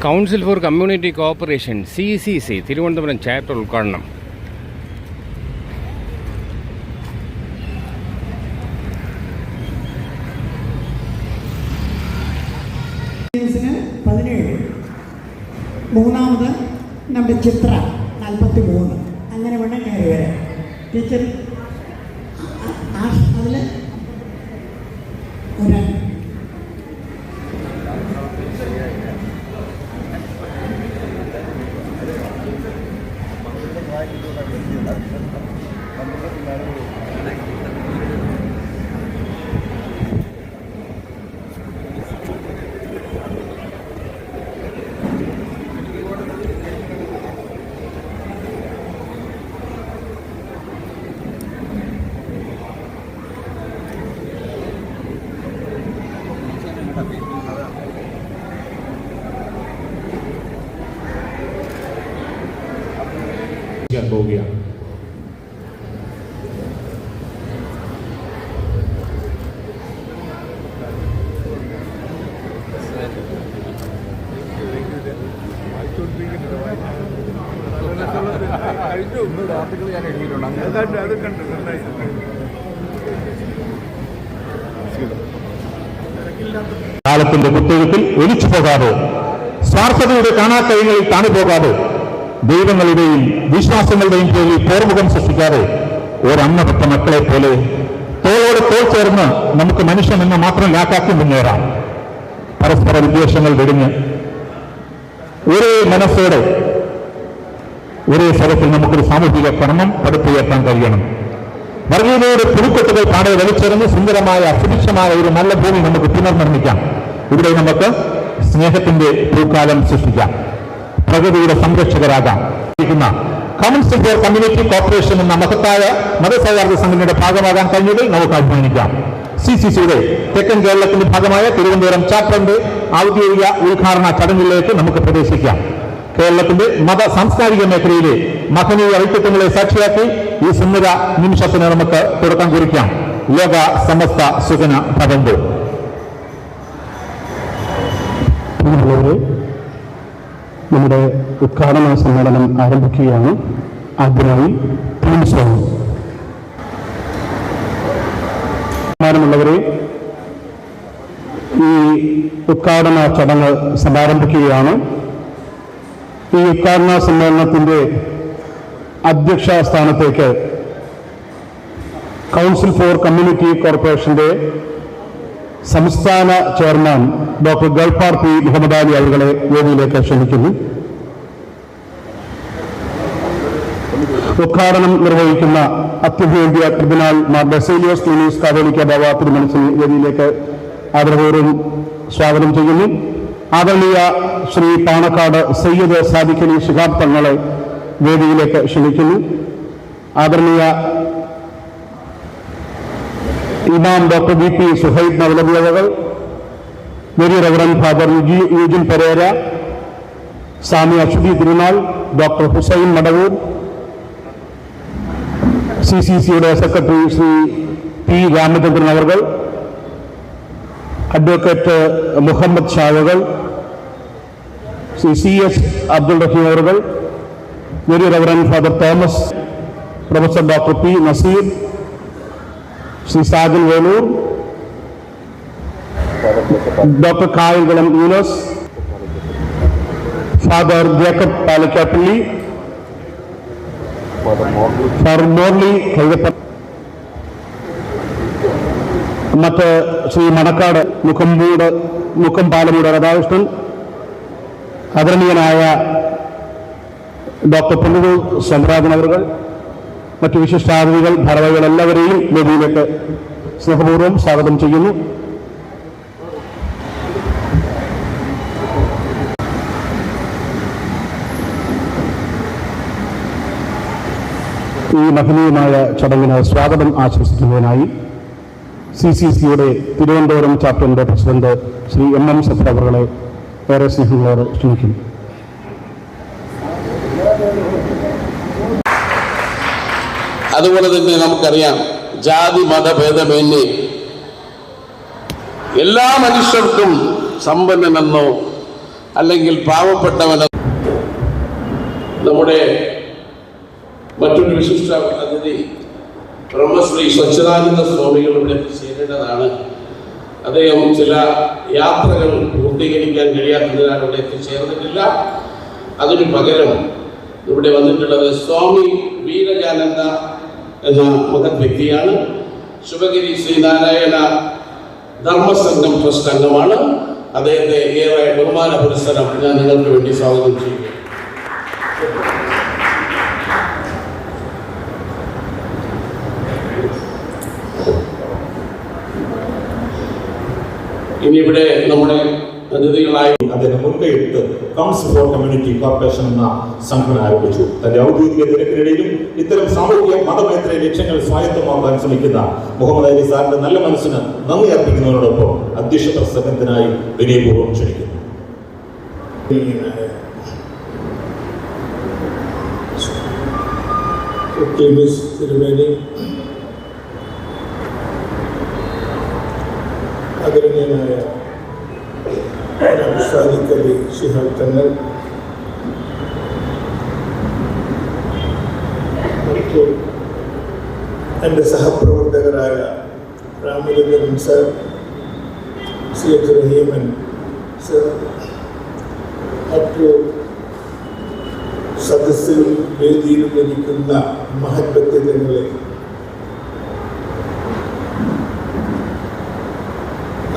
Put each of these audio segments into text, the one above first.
Council for community cooperation CCC Thiruvananthapuram chapter ഉദ്ഘാടനം. മൂന്നാമത് നമ്മുടെ ചിത്ര 43 അങ്ങനെ വേണം കയറി വരാം. ടീച്ചർ അതിൽ ഒരു പോവുകയാണ്. കാലത്തിന്റെ കുത്തൊഴുക്കിൽ ഒലിച്ചു പോകാതെ, സ്വാർത്ഥതയുടെ കാണാക്കൈകളിൽ താണുപോകാതെ, ദൈവങ്ങളുടെയും വിശ്വാസങ്ങളുടെയും പേരിൽ പോർമുഖം സൃഷ്ടിക്കാതെ ഒരമ്മപ്പെട്ട മക്കളെ പോലെ തോളോട് തോൾ ചേർന്ന് നമുക്ക് മനുഷ്യൻ എന്ന മാത്രം ലാക്കാക്കി മുന്നേറാം. പരസ്പര വിദ്വേഷങ്ങൾ വെടിഞ്ഞ് ഒരേ മനസ്സോടെ ഒരേ സ്വരത്തിൽ നമുക്കൊരു സാമൂഹിക കർമ്മം പടുത്തുയർത്താൻ കഴിയണം. വർഗീയതയുടെ പുതുക്കെട്ടുകൾ പാടെ വലിച്ചെറിഞ്ഞ് സുന്ദരമായ സുഭിക്ഷമായ ഒരു നല്ല ഭൂമി നമുക്ക് പുനർനിർമ്മിക്കാം. ഇവിടെ നമുക്ക് സ്നേഹത്തിന്റെ പൂക്കാലം സൃഷ്ടിക്കാം. പ്രകൃതിയുടെ സംരക്ഷകരാകാം. കൗൺസിൽ ഫോർ കമ്മ്യൂണിറ്റി കോർപ്പറേഷൻ എന്ന മഹത്തായ മതസൗഹാർദ്ദ സംഘടനയുടെ ഭാഗമാകാൻ കഴിഞ്ഞതിൽ നമുക്ക് അഭിമാനിക്കാം. CCCയുടെ തെക്കൻ കേരളത്തിന്റെ ഭാഗമായ തിരുവനന്തപുരം ചാപ്റ്ററിന്റെ ഔദ്യോഗിക ഉദ്ഘാടന ചടങ്ങിലേക്ക് നമുക്ക് പ്രവേശിക്കാം. കേരളത്തിന്റെ മത സാംസ്കാരിക മേഖലയിലെ മഹനീയ ഐക്യത്വങ്ങളെ സാക്ഷിയാക്കി ഈ സുന്ദര നിമിഷത്തിന് നമുക്ക് തുടക്കം കുറിക്കാം. ലോക സമസ്ത സുഖന ഭവന്തു. നമ്മുടെ ഉദ്ഘാടന സമ്മേളനം ആരംഭിക്കുകയാണ്. ആദ്യമായി ബഹുമാനമുള്ളവരെ, ഈ ഉദ്ഘാടന ചടങ്ങ് സമാരംഭിക്കുകയാണ്. ഈ ഉദ്ഘാടന സമ്മേളനത്തിന്റെ അധ്യക്ഷ സ്ഥാനത്തേക്ക് കൗൺസിൽ ഫോർ കമ്മ്യൂണിറ്റി കോർപ്പറേഷന്റെ സംസ്ഥാന chairman doctor Galfar P Muhammad Ali അവരുടെ വേദിയിലേക്ക് ക്ഷണിക്കുന്നു. ഉദ്ഘാടനം നിർവഹിക്കുന്ന അത്യഭ്യോഗ്യ ട്രിബ്യൂണൽ മാർ ബസേലിയോസ് യൂനൂസ് കാതോലിക്ക ബാവ തിരുമനസിനെ വേദിയിലേക്ക് ആദരപൂർവ്വം സ്വാഗതം ചെയ്യുന്നു. ആദരണീയ ശ്രീ പാണക്കാട് സയ്യിദ് സാദിഖ് അലി ശിഹാബ് തങ്ങളെ വേദിയിലേക്ക് ക്ഷണിക്കുന്നു. ആദരണീയ ഇമാം ഡോക്ടർ VP സുഹൈബ് നവലബിയവകൾ, very reverend father Eugene Pereira, Swami Ashwathi Thirunal, doctor Hussain Madavoor, CCCയുടെ സെക്രട്ടറി ശ്രീ P രാമചന്ദ്രൻ അവർ, അഡ്വക്കേറ്റ് മുഹമ്മദ് ഷാവകൾ, ശ്രീ CS അബ്ദുൾ റഹീം അവർ, very reverend father Thomas, professor doctor P Nazeer, Shri Sajan Veloor, doctor Kayamkulam Yunus, father Jacob Palakkappally, father Morly Kaithappa, മറ്റ് ശ്രീ മണക്കാട് മുക്കം പാലമൂട് രാധാകൃഷ്ണൻ, ആദരണീയനായ ഡോക്ടർ പുന്നൂർ സമ്രാജൻ അവർ, മറ്റു വിശിഷ്ടാതിഥികൾ, ഭാരവാഹികൾ എല്ലാവരെയും വേദിയിലേക്ക് സ്നേഹപൂർവ്വം സ്വാഗതം ചെയ്യുന്നു. ഈ മഹനീയമായ ചടങ്ങിന് സ്വാഗതം ആശംസിക്കുന്നതിനായി CCCയുടെ തിരുവനന്തപുരം ചാപ്റ്ററിന്റെ പ്രസിഡന്റ് ശ്രീ MM സഫർ അവരെ ഏറെ സ്നേഹങ്ങളോട് ക്ഷണിക്കുന്നു. അതുപോലെ തന്നെ നമുക്കറിയാം, ജാതി മതഭേദമന്യേ എല്ലാ മനുഷ്യർക്കും സമ്പന്നനെന്നോ അല്ലെങ്കിൽ പാവപ്പെട്ടവന്. നമ്മുടെ മറ്റൊരു വിശിഷ്ട അതിഥി ബ്രഹ്മശ്രീ സച്ചിദാനന്ദ സ്വാമികൾ ഇവിടെ എത്തിച്ചേരേണ്ടതാണ്. അദ്ദേഹം ചില യാത്രകൾ പൂർത്തീകരിക്കാൻ കഴിയാത്തതിനാൽ ഇവിടെ എത്തിച്ചേർന്നിട്ടില്ല. അതിനു പകരം ഇവിടെ വന്നിട്ടുള്ളത് സ്വാമി വീരജാനന്ദ എന്ന മഹത് വ്യക്തിയാണ്. ശിവഗിരി ശ്രീനാരായണ ധർമ്മസംഘം ട്രസ്റ്റ് അംഗമാണ്. അദ്ദേഹത്തെ ഏറെ ബഹുമാന പുരസ്സരം ഞാൻ നിങ്ങൾക്ക് വേണ്ടി സ്വാഗതം ചെയ്യുന്നു. ഇനി ഇവിടെ നമ്മുടെ അതിഥികളായി അദ്ദേഹം മുൻകൈയെടുത്ത് കൗൺസിൽ ഫോർ കമ്മ്യൂണിറ്റി കോർപ്പറേഷൻ എന്ന സംഘടന ആരംഭിച്ചു. തന്റെ ഔദ്യോഗിക തിരക്കിനിടയിലും ഇത്തരം സാമൂഹിക മതമേത്ര ലക്ഷ്യങ്ങൾ സ്വായത്തമാക്കാൻ ശ്രമിക്കുന്ന മുഹമ്മദ് അലി സാറിന്റെ നല്ല മനസ്സിന് നന്ദി അർപ്പിക്കുന്നതിനോടൊപ്പം അധ്യക്ഷ പ്രസംഗത്തിനായി വിനയപൂർവ്വം ക്ഷണിക്കുന്നു. ആദരണീയനായ സാദിഖ് അലി ശിഹാബ് തങ്ങൾ, മറ്റു എൻ്റെ സഹപ്രവർത്തകരായ Ramachandran sir, C H Rahiman sir, മറ്റു സദസ്സിലും വേദിയിലും ഇരിക്കുന്ന മഹത് വ്യക്തിത്വങ്ങളെ,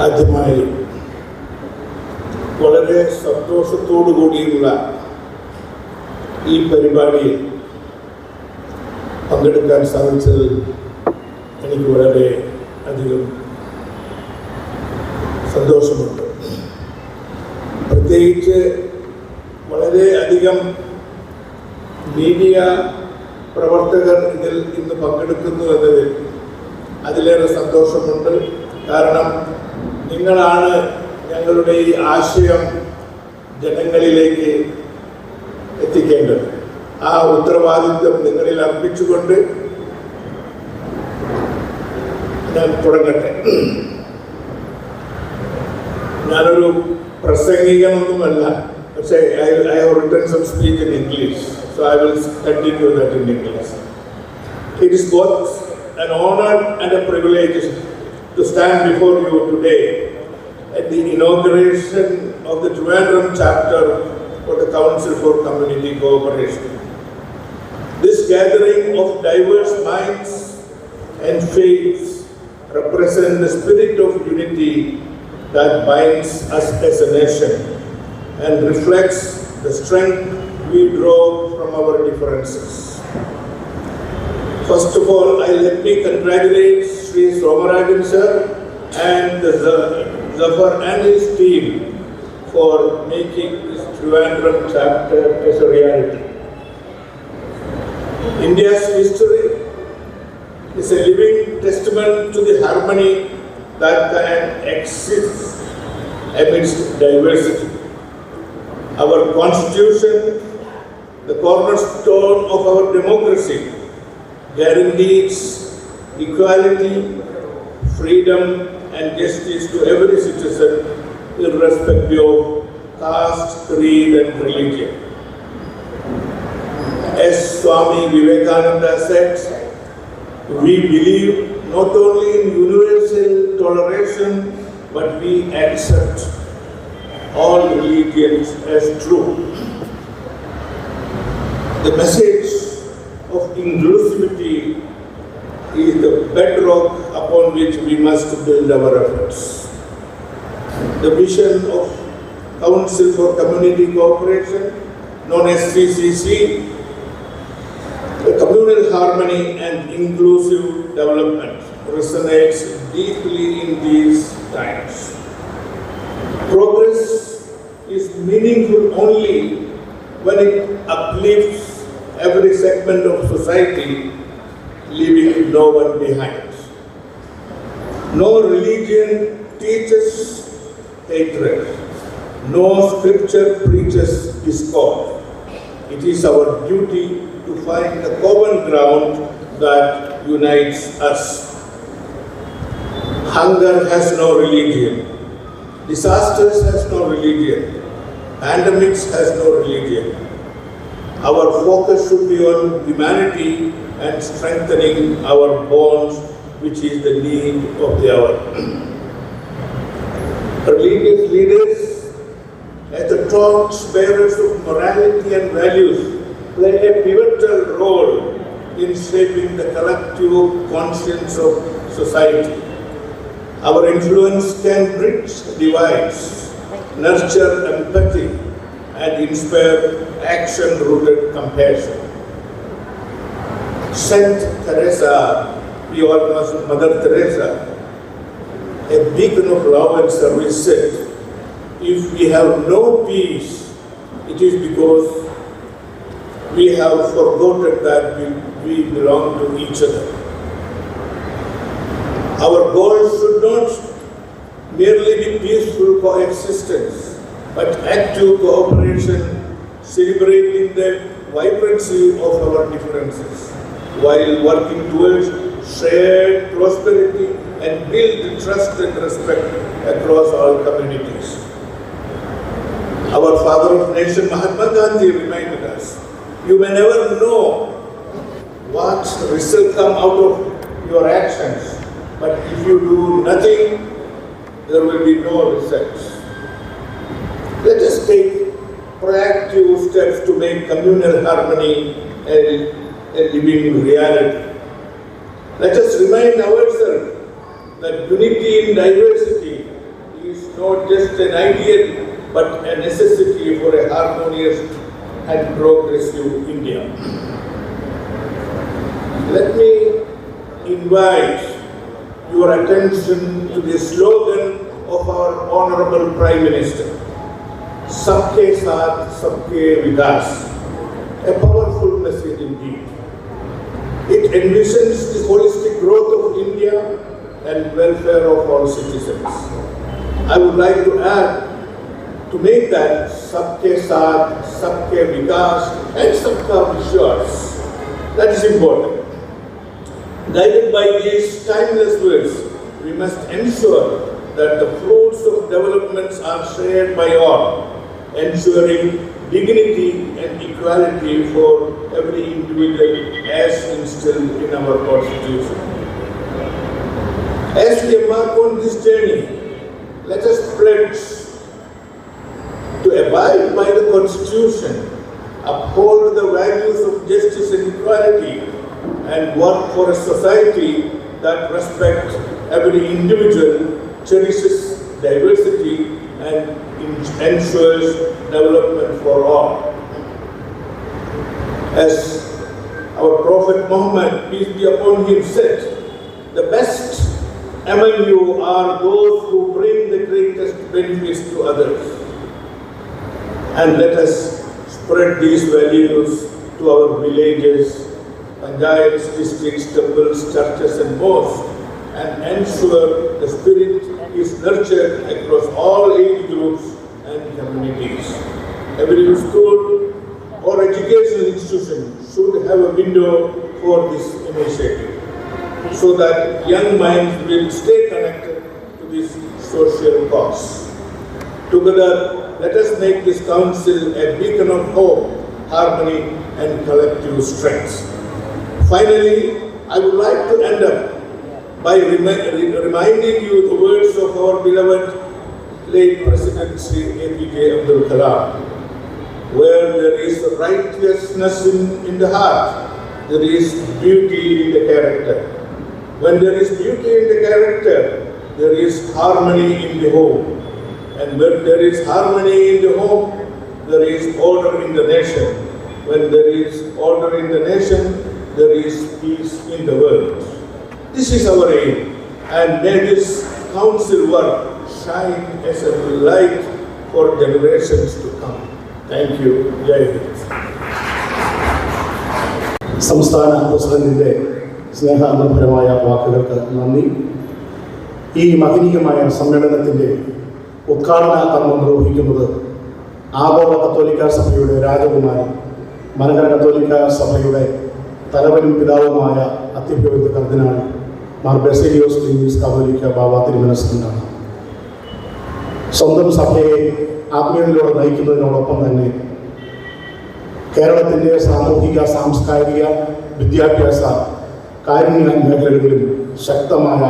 ആദ്യമായി വളരെ സന്തോഷത്തോടു കൂടിയുള്ള ഈ പരിപാടിയിൽ പങ്കെടുക്കാൻ സാധിച്ചതിൽ എനിക്ക് വളരെ അധികം സന്തോഷമുണ്ട്. പ്രത്യേകിച്ച് വളരെ അധികം മീഡിയ പ്രവർത്തകർ ഇതിൽ ഇന്ന് പങ്കെടുക്കുന്നു എന്നതിൽ അതിലേറെ സന്തോഷമുണ്ട്. കാരണം നിങ്ങളാണ് ഞങ്ങളുടെ ഈ ആശയം ജനങ്ങളിലേക്ക് എത്തിക്കേണ്ടത്. ആ ഉത്തരവാദിത്വം നിങ്ങളിൽ അർപ്പിച്ചുകൊണ്ട് ഞാൻ തുടങ്ങട്ടെ. ഞാനൊരു പ്രസംഗികനൊന്നുമല്ല, പക്ഷേ I have written some speech in English, so I will continue that in English. It is both an honor and a privilege to stand before you today at the inauguration of the Trivandrum chapter for the Council for Community Cooperation. This gathering of diverse minds and faiths represent the spirit of unity that binds us as a nation and reflects the strength we draw from our differences. First of all, let me congratulate Sri Somarajan sir and the Zafar and his team for making this Trivandrum chapter as a reality. India's history is a living testament to the harmony that can exist amidst diversity. Our constitution, the cornerstone of our democracy, guarantees equality, freedom and justice to every citizen irrespective of caste, creed and religion. As Swami Vivekananda said, we believe not only in universal toleration, but we accept all religions as true. The message of inclusivity is the bedrock upon which we must build our efforts. The vision of Council for Community Cooperation, known as CCC, the communal harmony and inclusive development, resonates deeply in these times. Progress is meaningful only when it uplifts every segment of society, leaving no one behind. No religion teaches hatred. No scripture preaches discord. It is our duty to find a common ground that unites us. Hunger has no religion. Disasters has no religion. Pandemics has no religion. Our focus should be on humanity and strengthening our bonds, which is the need of the hour. Religious leaders, as the torch-bearers of morality and values, play a pivotal role in shaping the collective conscience of society. Our influence can bridge divides, nurture empathy, and inspire action-rooted compassion. Saint Teresa, we all know Mother Teresa, a beacon of love and service, said, if we have no peace, it is because we have forgotten that we belong to each other. Our goal should not merely be peaceful coexistence, but active cooperation, celebrating the vibrancy of our differences, while working towards shared prosperity and build trust and respect across all communities. Our father of nation, Mahatma Gandhi, reminded us, you may never know what result come out of your actions, but if you do nothing, there will be no results. Let us take proactive steps to make communal harmony a living reality. Let us remind ourselves that unity in diversity is not just an ideal but a necessity for a harmonious and progressive India. Let me invite your attention to the slogan of our Honorable Prime Minister, Sabke Saath, Sabke Vikas, a powerful message indeed. It envisions the holistic growth of India and welfare of all citizens. I would like to add, to make that Sabke Saath, Sabke Vikas and Sabka Vishwas. That is important. Guided by these timeless words, we must ensure that the fruits of developments are shared by all, ensuring dignity and equality for every individual as instilled in our Constitution. As we embark on this journey, let us pledge to abide by the Constitution, uphold the values of justice and equality, and work for a society that respects every individual, cherishes diversity, and ensures development for all. As our Prophet Muhammad, peace be upon him, said, the best among you are those who bring the greatest benefits to others. And let us spread these values to our villages, panchayats, districts, temples, churches and mosques, and ensure the spirit is nurtured across all age groups and communities. Every school or educational institution should have a window for this initiative, so that young minds will stay connected to this social cause. Together, let us make this council a beacon of hope, harmony, and collective strength. Finally, I would like to end up by reminding you the words of our beloved late President Sri APJ Abdul Kalam. Where there is righteousness in the heart, there is beauty in the character. When there is beauty in the character, there is harmony in the home. And when there is harmony in the home, there is order in the nation. When there is order in the nation, there is peace in the world. This is our aim, and may this council work shine as a light for generations to come. Thank you. Jai Hind. സംസ്ഥാന പ്രസിഡന്റിന്റെ സ്നേഹാദരപരമായ വാക്കുകൾക്ക് നന്ദി. ഈ മഹനീയമായ സമ്മേളനത്തിൻ്റെ ഉദ്ഘാടന കർമ്മം നിർവഹിക്കുന്നത് ആഗോള കത്തോലിക്ക സഭയുടെ രാജകുമാരൻ, മലങ്കര കത്തോലിക്ക സഭയുടെ തലവനും പിതാവുമായ അത്യപൂജ്യ കർദിനാൾ മാർ ബസേലിയോസ് ക്ലീമീസ് കാതോലിക്ക ബാവ തിരുമനസ്സുണ്ടാണ്. സ്വന്തം സഭയെ ആത്മീയതയിലൂടെ നയിക്കുന്നതിനോടൊപ്പം തന്നെ കേരളത്തിൻ്റെ സാമൂഹിക, സാംസ്കാരിക, വിദ്യാഭ്യാസ, കാരുണ്യ മേഖലകളിലും ശക്തമായ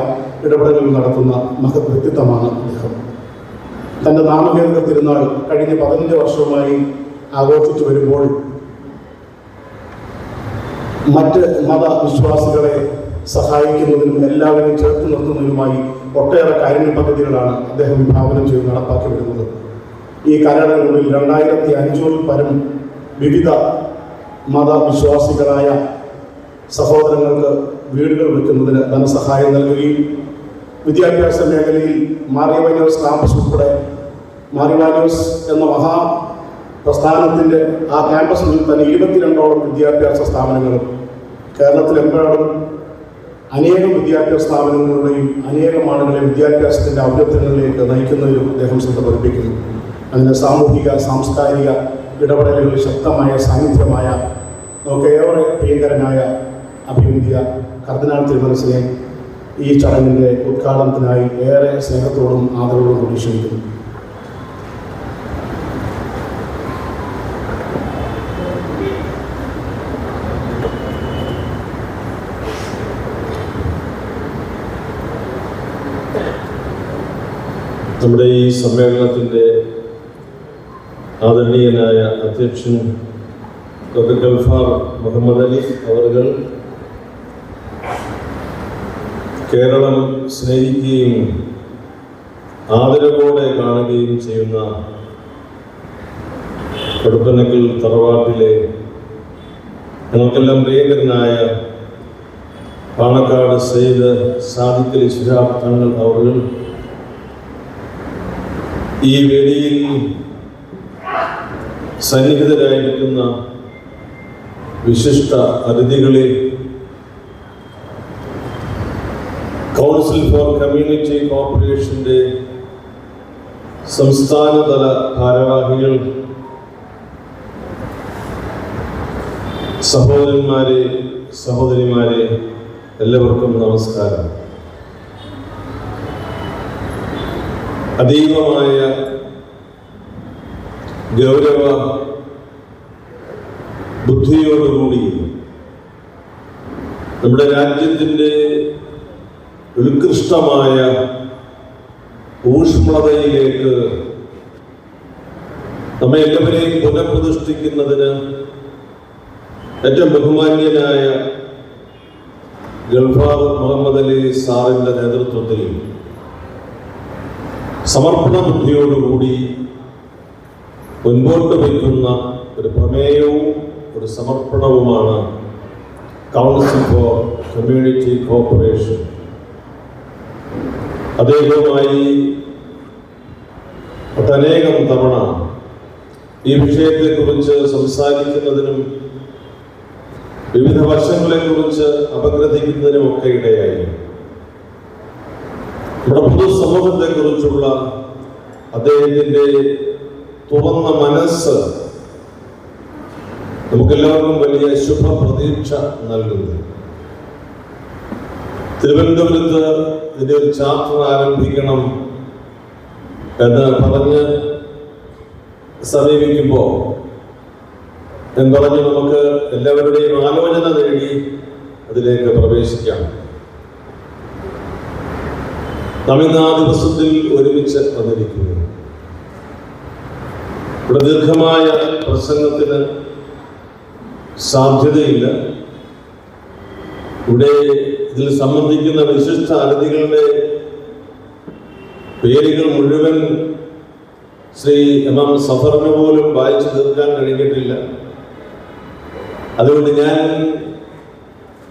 ഇടപെടലുകൾ നടത്തുന്ന മഹത് വ്യക്തിത്വമാണ് അദ്ദേഹം. തൻ്റെ നാമകേന്ദ്ര തിരുനാൾ കഴിഞ്ഞ 15 വർഷവുമായി ആഘോഷിച്ചു വരുമ്പോൾ മറ്റ് മതവിശ്വാസികളെ സഹായിക്കുന്നതിനും എല്ലാവരെയും ചേർത്ത് നിർത്തുന്നതിനുമായി ഒട്ടേറെ കാരുണ്യ പദ്ധതികളാണ് അദ്ദേഹം വിഭാവനം ചെയ്ത് നടപ്പാക്കി വരുന്നത്. ഈ കാലയളവിൽ 2500-ൽ പരം വിവിധ മതവിശ്വാസികളായ സഹോദരങ്ങൾക്ക് വീടുകൾ വയ്ക്കുന്നതിന് ധനസഹായം നൽകുകയും വിദ്യാഭ്യാസ മേഖലയിൽ മാറിവാനിയോസ് ക്യാമ്പസ് ഉൾപ്പെടെ മാറിവാനിയോസ് എന്ന മഹാ പ്രസ്ഥാനത്തിൻ്റെ ആ ക്യാമ്പസിൽ തന്നെ 22ഓളം വിദ്യാഭ്യാസ സ്ഥാപനങ്ങളും കേരളത്തിലെമ്പാടും അനേകം വിദ്യാഭ്യാസ സ്ഥാപനങ്ങളുടെയും അനേകം ആളുകളെ വിദ്യാഭ്യാസത്തിൻ്റെ ഔന്നത്യങ്ങളിലേക്ക് നയിക്കുന്നതിലും അദ്ദേഹം ശ്രദ്ധ പതിപ്പിക്കുന്നു. അതിന് സാമൂഹിക, സാംസ്കാരിക ഇടപെടലുകളിൽ ശക്തമായ സാന്നിധ്യമായ നമുക്ക് ഏറെ പ്രിയങ്കരനായ അഭിവന്ദ്യ കർദിനാൾ തിരുമനസിനെ ഈ ചടങ്ങിൻ്റെ ഉദ്ഘാടനത്തിനായി ഏറെ സ്നേഹത്തോടും ആദരവോടും കൂടി ക്ഷണിക്കുന്നു. നമ്മുടെ ഈ സമ്മേളനത്തിൻ്റെ ആദരണീയനായ അധ്യക്ഷൻ ഡോക്ടർ ഗൾഫാർ മുഹമ്മദ് അലി അവർ കേരളം സ്നേഹിക്കുകയും ആദരവോടെ കാണുകയും ചെയ്യുന്ന കൊടുപ്പനക്കൽ തറവാട്ടിലെ ഞങ്ങൾക്കെല്ലാം പ്രിയങ്കരനായ പാണക്കാട് സയ്യിദ് സാദിഖ് അലി ശിഹാബ് തങ്ങൾ അവർ ഈ വേദിയിൽ സന്നിഹിതരായിരിക്കുന്ന വിശിഷ്ട അതിഥികളെ, കൗൺസിൽ ഫോർ കമ്മ്യൂണിറ്റി കോർപ്പറേഷൻ്റെ സംസ്ഥാനതല ഭാരവാഹികൾ, സഹോദരന്മാരെ, സഹോദരിമാരെ, എല്ലാവർക്കും നമസ്കാരം. അതീവമായ ഗൗരവ ബുദ്ധിയോടുകൂടി നമ്മുടെ രാജ്യത്തിൻ്റെ ഉത്കൃഷ്ടമായ ഊഷ്മളതയിലേക്ക് നമ്മെ എല്ലാവരെയും പുനഃപ്രതിഷ്ഠിക്കുന്നതിന് ഏറ്റവും ബഹുമാന്യനായ ഗൾഫാർ മുഹമ്മദ് അലി സാറിൻ്റെ നേതൃത്വത്തിൽ സമർപ്പണ ബുദ്ധിയോടുകൂടി മുൻപോട്ട് വയ്ക്കുന്ന ഒരു പ്രമേയവും ഒരു സമർപ്പണവുമാണ് കൗൺസിൽ ഫോർ കമ്മ്യൂണിറ്റി കോർപ്പറേഷൻ. അദ്ദേഹവുമായി ഒട്ടനേകം തവണ ഈ വിഷയത്തെക്കുറിച്ച് സംസാരിക്കുന്നതിനും വിവിധ വശങ്ങളെക്കുറിച്ച് അപഗ്രഥിക്കുന്നതിനുമൊക്കെ ഇടയായി. നമ്മുടെ പൊതുസമൂഹത്തെക്കുറിച്ചുള്ള അദ്ദേഹത്തിൻ്റെ തുറന്ന മനസ്സ് നമുക്കെല്ലാവർക്കും വലിയ ശുഭപ്രതീക്ഷ നൽകുന്നു. തിരുവനന്തപുരത്ത് ഇതിൻ്റെ ഒരു ചാപ്റ്റർ ആരംഭിക്കണം എന്ന് പറഞ്ഞ് സമീപിക്കുമ്പോൾ ഞാൻ പറഞ്ഞു, നമുക്ക് എല്ലാവരുടെയും ആലോചന നേടി അതിലേക്ക് പ്രവേശിക്കാം. നാം ഇന്ന് ആ ദിവസത്തിൽ ഒരുമിച്ച് വന്നിരിക്കുന്നു. ഇവിടെ ദീർഘമായ പ്രസംഗത്തിന് സാധ്യതയില്ല. ഇവിടെ ഇതിൽ സംബന്ധിക്കുന്ന വിശിഷ്ട അതിഥികളുടെ പേരുകൾ മുഴുവൻ ശ്രീ എം സഫറിന് പോലും വായിച്ചു തീർക്കാൻ കഴിഞ്ഞിട്ടില്ല. അതുകൊണ്ട് ഞാൻ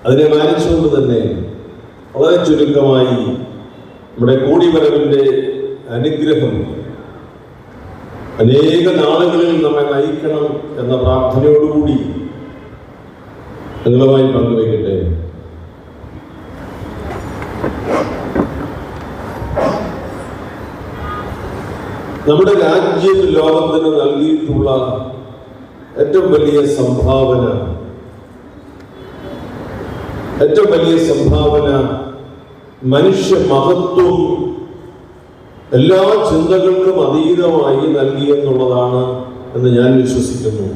അതിനെ മാനിച്ചുകൊണ്ട് തന്നെ വളരെ ചുരുക്കമായി നമ്മുടെ കൂടിവരവിൻ്റെ അനുഗ്രഹം അനേക നാളുകളിൽ നമ്മെ നയിക്കണം എന്ന പ്രാർത്ഥനയോടുകൂടി നിങ്ങളുമായി പങ്കുവയ്ക്കട്ടെ. നമ്മുടെ രാജ്യം ലോകത്തിന് നൽകിയിട്ടുള്ള ഏറ്റവും വലിയ സംഭാവന മനുഷ്യ മഹത്വം എല്ലാ ചിന്തകൾക്കും അതീതമായി നൽകിയെന്നുള്ളതാണ് എന്ന് ഞാൻ വിശ്വസിക്കുന്നു.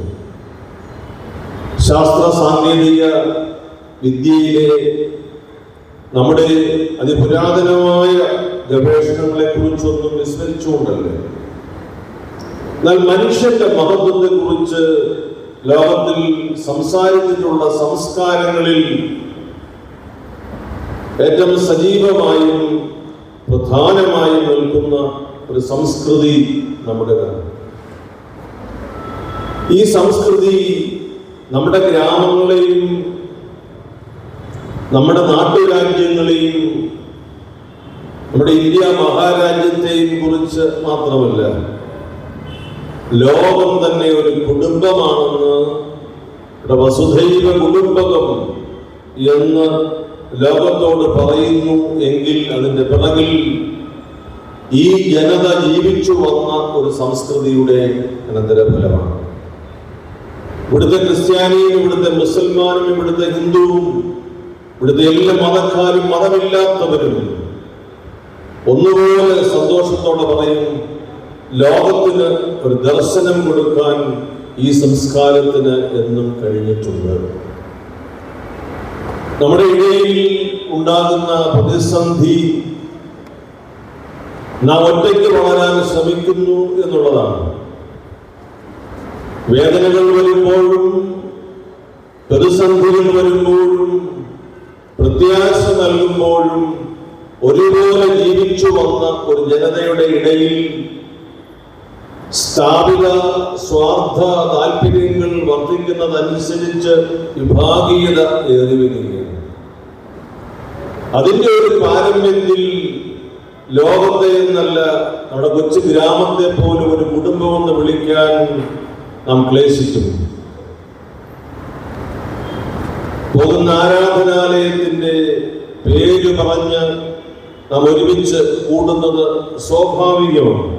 ശാസ്ത്ര സാങ്കേതിക വിദ്യയിലെ നമ്മുടെ അതിപുരാതനമായ ഗവേഷണങ്ങളെ കുറിച്ചൊന്നും വിസ്മരിച്ചുകൊണ്ടല്ലേ, എന്നാൽ മനുഷ്യന്റെ മഹത്വത്തെ കുറിച്ച് ലോകത്തിൽ സംസാരിച്ചിട്ടുള്ള സംസ്കാരങ്ങളിൽ ഏറ്റവും സജീവമായും പ്രധാനമായും നിൽക്കുന്ന ഒരു സംസ്കൃതി നമ്മുടേതാണ്. ഈ സംസ്കൃതി നമ്മുടെ ഗ്രാമങ്ങളെയും നമ്മുടെ നാട്ടുരാജ്യങ്ങളെയും നമ്മുടെ ഇന്ത്യ മഹാരാജ്യത്തെയും കുറിച്ച് മാത്രമല്ല, ലോകം തന്നെ ഒരു കുടുംബമാണെന്ന്, വസുധൈവ കുടുംബകം എന്ന് ലോകത്തോട് പറയുന്നു എങ്കിൽ അതിൻ്റെ പിറകിൽ ഈ ജനത ജീവിച്ചു വന്ന ഒരു സംസ്കൃതിയുടെ അനന്തരഫലമാണ്. ഇവിടുത്തെ ക്രിസ്ത്യാനിയും ഇവിടുത്തെ മുസൽമാനും ഇവിടുത്തെ ഹിന്ദുവും ഇവിടുത്തെ എല്ലാ മതക്കാരും മതമില്ലാത്തവരും ഒന്നുപോലെ സന്തോഷത്തോടെ പറയും, ലോകത്തിന് ഒരു ദർശനം കൊടുക്കാൻ ഈ സംസ്കാരത്തിന് എന്നും കഴിഞ്ഞിട്ടുണ്ട്. നമ്മുടെ ഇടയിൽ ഉണ്ടാകുന്ന പ്രതിസന്ധി നാം ഒറ്റയ്ക്ക് വളരാൻ ശ്രമിക്കുന്നു എന്നുള്ളതാണ്. വേദനകൾ വരുമ്പോഴും പ്രതിസന്ധികൾ വരുമ്പോഴും പ്രത്യാശ നൽകുമ്പോഴും ഒരുപോലെ ജീവിച്ചു വന്ന ഒരു ജനതയുടെ ഇടയിൽ സ്ഥാപിത സ്വാർത്ഥ താല്പര്യങ്ങൾ വർദ്ധിക്കുന്നതനുസരിച്ച് വിഭാഗീയത ഏറിവരികയാണ്. അതിന്റെ ഒരു പാരമ്യത്തിൽ ലോകത്തെ എന്നല്ല, നമ്മുടെ കൊച്ചു ഗ്രാമത്തെ പോലും ഒരു കുടുംബമെന്ന് വിളിക്കാൻ നാം ക്ലേശിക്കുന്നു. പോകുന്ന ആരാധനാലയത്തിന്റെ പേര് പറഞ്ഞ് നാം ഒരുമിച്ച് കൂടുന്നത് സ്വാഭാവികമാണ്.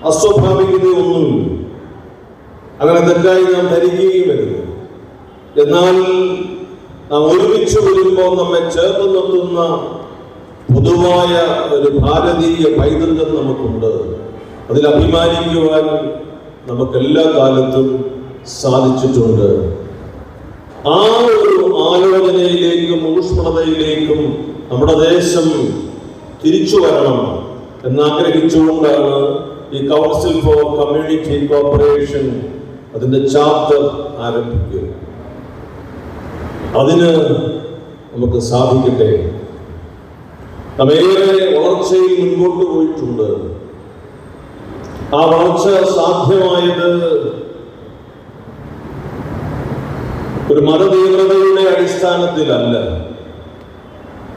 അസ്വാഭാവികതയൊന്നുമില്ല. അങ്ങനെ തെറ്റായി നാം ധരിക്കുകയും വരുന്നു. എന്നാൽ നാം ഒരുമിച്ച് വരുമ്പോൾ നമ്മെ ചേർത്ത് നിർത്തുന്ന പൊതുവായ ഒരു ഭാരതീയ പൈതൃകം നമുക്കുണ്ട്. അതിൽ അഭിമാനിക്കുവാൻ നമുക്കെല്ലാ കാലത്തും സാധിച്ചിട്ടുണ്ട്. ആ ഒരു ആലോചനയിലേക്കും ഊഷ്മളതയിലേക്കും നമ്മുടെ ദേശം തിരിച്ചു വരണം എന്നാഗ്രഹിച്ചുകൊണ്ടാണ് ഈ കൗൺസിൽ ഫോർ കമ്മ്യൂണിറ്റി കോർപ്പറേഷൻ അതിന്റെ ചാപ്റ്റർ ആരംഭിക്കുക. അതിന് നമുക്ക് സാധിക്കട്ടെ. നമ്മേറെ വളർച്ചയിൽ മുൻപോട്ട് പോയിട്ടുണ്ട്. ആ വളർച്ച സാധ്യമായത് ഒരു മതതീവ്രതയുടെ അടിസ്ഥാനത്തിലല്ല,